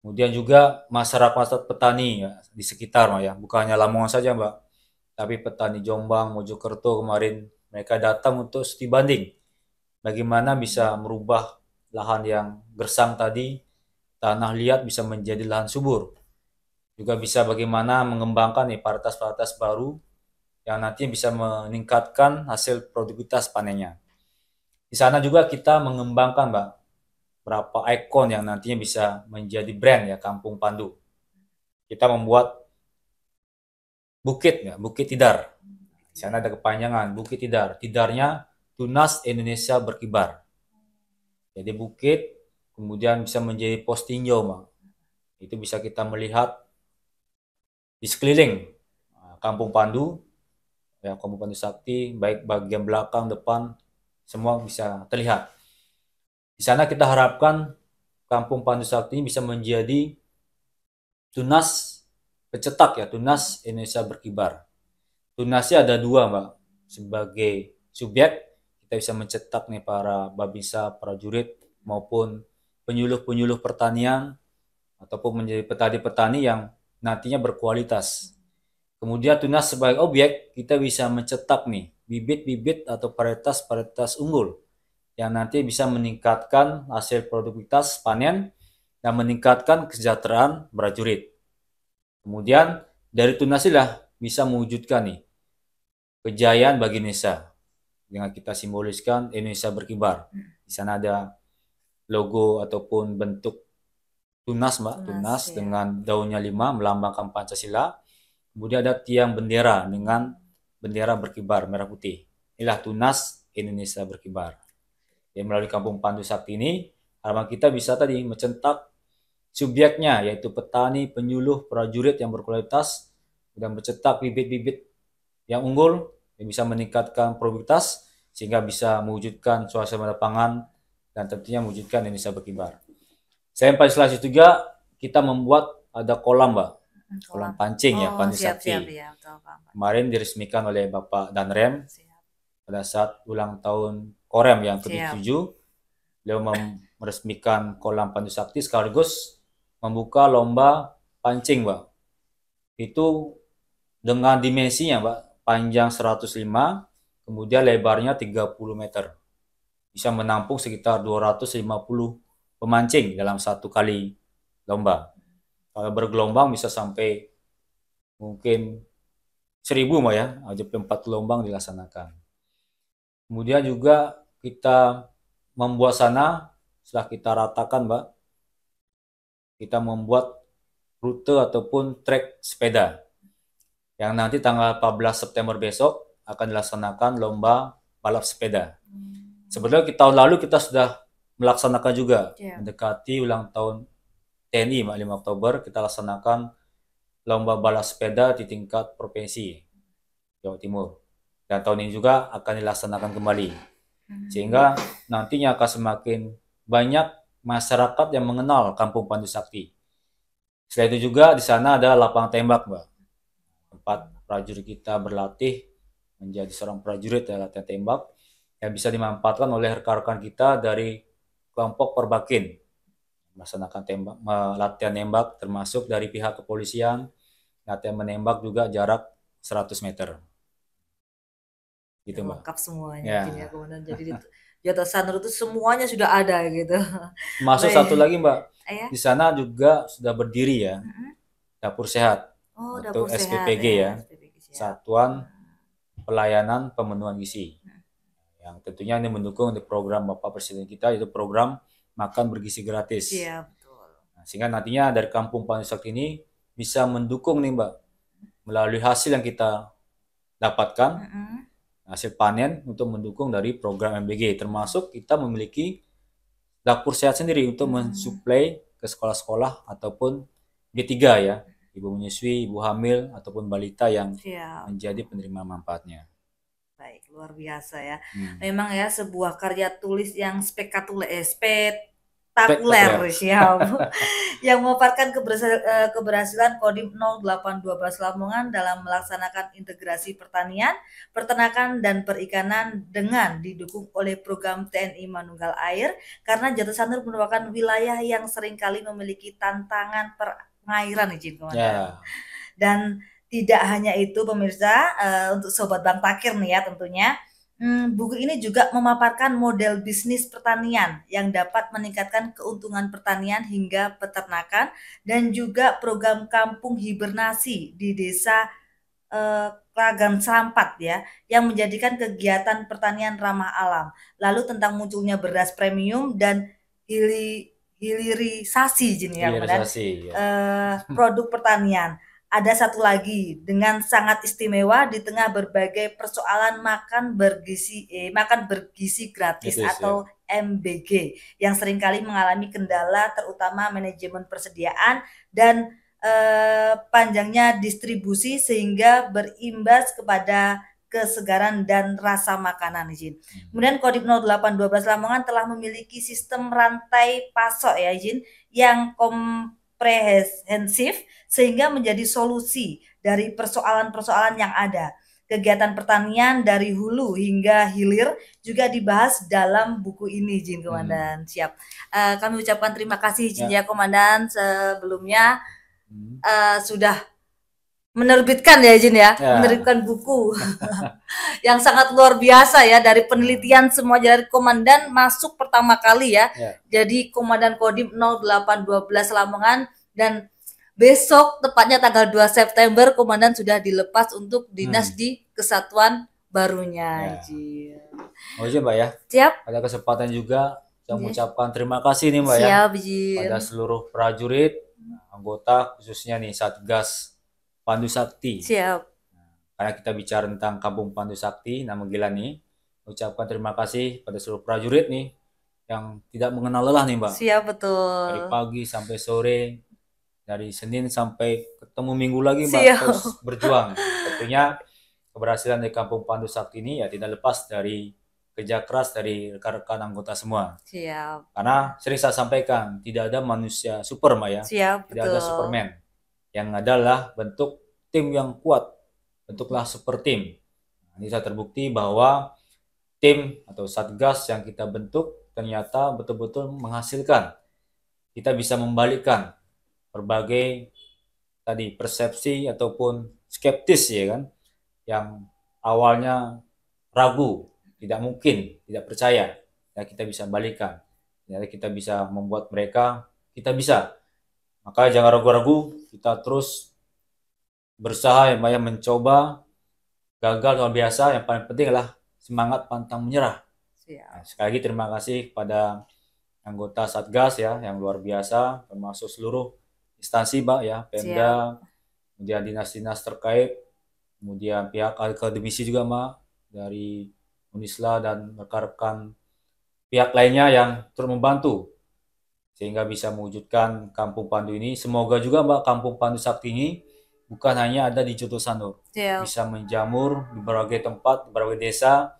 Speaker 2: Kemudian juga masyarakat petani ya, di sekitar ya, bukan hanya Lamongan saja Mbak, tapi petani Jombang, Mojokerto kemarin mereka datang untuk studi banding. Bagaimana bisa merubah lahan yang gersang tadi, tanah liat bisa menjadi lahan subur. Juga bisa bagaimana mengembangkan varietas-varietas baru yang nantinya bisa meningkatkan hasil produktivitas panennya. Di sana juga kita mengembangkan Mbak, berapa ikon yang nantinya bisa menjadi brand ya Kampung Pandu. Kita membuat bukit ya, Bukit Tidar. Di sana ada kepanjangan Bukit Tidar. Tidarnya Tunas Indonesia Berkibar. Jadi bukit kemudian bisa menjadi pos tinjau, Mbak. Itu bisa kita melihat di sekeliling Kampung Pandu, ya Kampung Pandu Sakti, baik bagian belakang, depan, semua bisa terlihat. Di sana kita harapkan Kampung Pandu Sakti ini bisa menjadi tunas pencetak ya, Tunas Indonesia Berkibar. Tunasnya ada dua, Mbak. Sebagai subjek, kita bisa mencetak nih para babinsa, prajurit, maupun penyuluh-penyuluh pertanian, ataupun menjadi petani-petani yang nantinya berkualitas. Kemudian tunas sebagai objek, kita bisa mencetak nih bibit-bibit atau varietas-varietas unggul yang nanti bisa meningkatkan hasil produktivitas panen dan meningkatkan kesejahteraan prajurit. Kemudian dari tunas inilah bisa mewujudkan nih kejayaan bagi Indonesia dengan kita simboliskan Indonesia Berkibar. Di sana ada logo ataupun bentuk tunas, Mbak, tunas ya, dengan daunnya 5 melambangkan Pancasila. Kemudian ada tiang bendera dengan bendera berkibar merah putih. Inilah tunas Indonesia Berkibar. Ya, melalui Kampung Pandu Sakti ini, harapan kita bisa tadi mencetak subjeknya, yaitu petani, penyuluh, prajurit yang berkualitas, dan mencetak bibit-bibit yang unggul, yang bisa meningkatkan produktivitas, sehingga bisa mewujudkan swasembada pangan, dan tentunya mewujudkan Indonesia Berkibar. Saya paling selanjutnya juga, kita membuat ada kolam, Mbak. Kolam pancing ya, Pandu Sakti. Ya, kemarin diresmikan oleh Bapak Danrem pada saat ulang tahun Korem yang ke-7, beliau meresmikan kolam Pandu Sakti sekaligus membuka lomba pancing, Mbak. Itu dengan dimensinya, Mbak, panjang 105, kemudian lebarnya 30 meter. Bisa menampung sekitar 250 pemancing dalam satu kali lomba. Kalau bergelombang bisa sampai mungkin 1000, Mbak ya, ada 4 gelombang dilaksanakan. Kemudian juga kita membuat sana, setelah kita ratakan, Mbak, kita membuat rute ataupun trek sepeda yang nanti tanggal 14 September besok akan dilaksanakan lomba balap sepeda. Sebetulnya tahun lalu kita sudah melaksanakan juga, mendekati ulang tahun TNI 5 Oktober, kita laksanakan lomba balap sepeda di tingkat provinsi Jawa Timur. Dan tahun ini juga akan dilaksanakan kembali. Sehingga nantinya akan semakin banyak masyarakat yang mengenal Kampung Pandu Sakti. Selain itu juga di sana ada lapangan tembak, Mbak. Tempat prajurit kita berlatih menjadi seorang prajurit ya, latihan tembak yang bisa dimanfaatkan oleh rekan-rekan kita dari kelompok Perbakin melaksanakan latihan nembak termasuk dari pihak kepolisian, latihan menembak juga jarak 100 meter. Gitu, Mbak.
Speaker 1: Lengkap semuanya
Speaker 2: Ya.
Speaker 1: izin ya komandan. Jadi di atas Sanur itu semuanya sudah ada gitu.
Speaker 2: Masuk
Speaker 1: Baik.
Speaker 2: satu lagi, Mbak.
Speaker 1: Ya.
Speaker 2: Di sana juga sudah berdiri ya dapur sehat
Speaker 1: Oh,
Speaker 2: atau
Speaker 1: dapur sehat
Speaker 2: SPPG ya,
Speaker 1: SPPG siap.
Speaker 2: Satuan Pelayanan Pemenuhan Gizi. Yang tentunya ini mendukung di program Bapak Presiden kita, yaitu program makan bergizi gratis.
Speaker 1: Iya, betul.
Speaker 2: Nah, sehingga nantinya dari Kampung Pandu Sakti ini bisa mendukung nih, Mbak, melalui hasil yang kita dapatkan, hasil panen untuk mendukung dari program MBG, termasuk kita memiliki dapur sehat sendiri untuk mensuplai ke sekolah-sekolah ataupun G3 ya, ibu menyusui, ibu hamil ataupun balita yang menjadi penerima manfaatnya.
Speaker 1: Baik, luar biasa ya. Memang ya sebuah karya tulis yang spektakuler siap. Yang memaparkan keberhasilan Kodim 0812 Lamongan dalam melaksanakan integrasi pertanian, peternakan dan perikanan dengan didukung oleh program TNI Manunggal Air, karena Jatuh Sanur merupakan wilayah yang seringkali memiliki tantangan pengairan izin komandan. Dan tidak hanya itu pemirsa, untuk sobat Bang Takir nih ya tentunya, buku ini juga memaparkan model bisnis pertanian yang dapat meningkatkan keuntungan pertanian hingga peternakan dan juga program kampung hibernasi di desa Klagan Sampat ya, yang menjadikan kegiatan pertanian ramah alam. Lalu tentang munculnya beras premium dan hilirisasi ya, produk pertanian. Ada satu lagi dengan sangat istimewa di tengah berbagai persoalan makan bergizi gratis atau MBG yang seringkali mengalami kendala terutama manajemen persediaan dan panjangnya distribusi sehingga berimbas kepada kesegaran dan rasa makanan izin. Kemudian Kodim 0812 Lamongan telah memiliki sistem rantai pasok ya izin yang komprehensif sehingga menjadi solusi dari persoalan-persoalan yang ada. Kegiatan pertanian dari hulu hingga hilir juga dibahas dalam buku ini izin komandan. Siap. Kami ucapkan terima kasih izin ya komandan sebelumnya sudah menerbitkan ya izin ya, menerbitkan buku yang sangat luar biasa ya, dari penelitian semua dari komandan masuk pertama kali ya. Jadi komandan Kodim 0812 Lamongan, dan besok tepatnya tanggal 2 September komandan sudah dilepas untuk dinas di kesatuan barunya.
Speaker 2: Oh iya Mbak ya.
Speaker 1: Siap.
Speaker 2: Pada kesempatan juga saya mengucapkan terima kasih nih Mbak
Speaker 1: ya
Speaker 2: pada seluruh prajurit, anggota khususnya nih Satgas Pandu Sakti.
Speaker 1: Siap.
Speaker 2: Karena kita bicara tentang Kampung Pandu Sakti, nama gila nih, ucapkan terima kasih pada seluruh prajurit nih yang tidak mengenal lelah nih Mbak.
Speaker 1: Siap, betul.
Speaker 2: Dari pagi sampai sore, dari Senin sampai ketemu Minggu lagi Mbak, terus berjuang. Tentunya keberhasilan dari Kampung Pandu Sakti ini ya tidak lepas dari kerja keras dari rekan-rekan anggota semua.
Speaker 1: Siap.
Speaker 2: Karena sering saya sampaikan, tidak ada manusia super Mbak ya.
Speaker 1: Siap,
Speaker 2: tidak ada Superman. Yang adalah bentuk tim yang kuat, bentuklah super tim. Ini sudah terbukti bahwa tim atau satgas yang kita bentuk ternyata betul-betul menghasilkan. Kita bisa membalikkan berbagai tadi persepsi ataupun skeptis ya kan, yang awalnya ragu, tidak mungkin, tidak percaya. Ya kita bisa balikkan. Ya kita bisa membuat mereka, kita bisa. Maka jangan ragu-ragu, kita terus berusaha ya mencoba, gagal luar biasa, yang paling penting adalah semangat pantang menyerah. Nah, sekali lagi terima kasih kepada anggota Satgas ya yang luar biasa, termasuk seluruh instansi Mbak ya, Pemda, kemudian dinas-dinas terkait, kemudian pihak akademisi juga Mbak, dari Unisla dan rekan-rekan pihak lainnya yang terus membantu sehingga bisa mewujudkan Kampung Pandu ini. Semoga juga Mbak Kampung Pandu Sakti ini bukan hanya ada di Jatuh Sanur, bisa menjamur di berbagai tempat, di berbagai desa,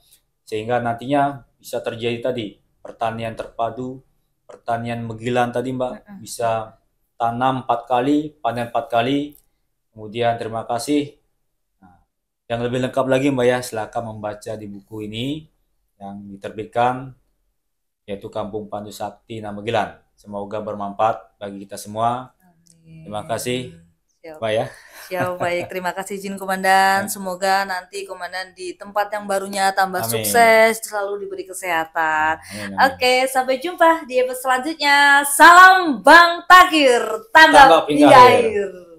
Speaker 2: sehingga nantinya bisa terjadi tadi pertanian terpadu, pertanian Megilan tadi Mbak, bisa tanam 4 kali, panen 4 kali. Kemudian terima kasih. Nah, yang lebih lengkap lagi Mbak ya, silakan membaca di buku ini yang diterbitkan, yaitu Kampung Pandu Sakti Namegelan. Semoga bermanfaat bagi kita semua. Terima kasih
Speaker 1: Siap.
Speaker 2: Mbak ya.
Speaker 1: Siap, baik. Terima kasih izin Komandan. Semoga nanti Komandan di tempat yang barunya tambah
Speaker 2: Amin.
Speaker 1: sukses, selalu diberi kesehatan.
Speaker 2: Amin, amin.
Speaker 1: Oke, sampai jumpa di episode selanjutnya. Salam Bang Takir, tanggap
Speaker 2: Tanggap hingga
Speaker 1: hingga
Speaker 2: akhir.
Speaker 1: akhir.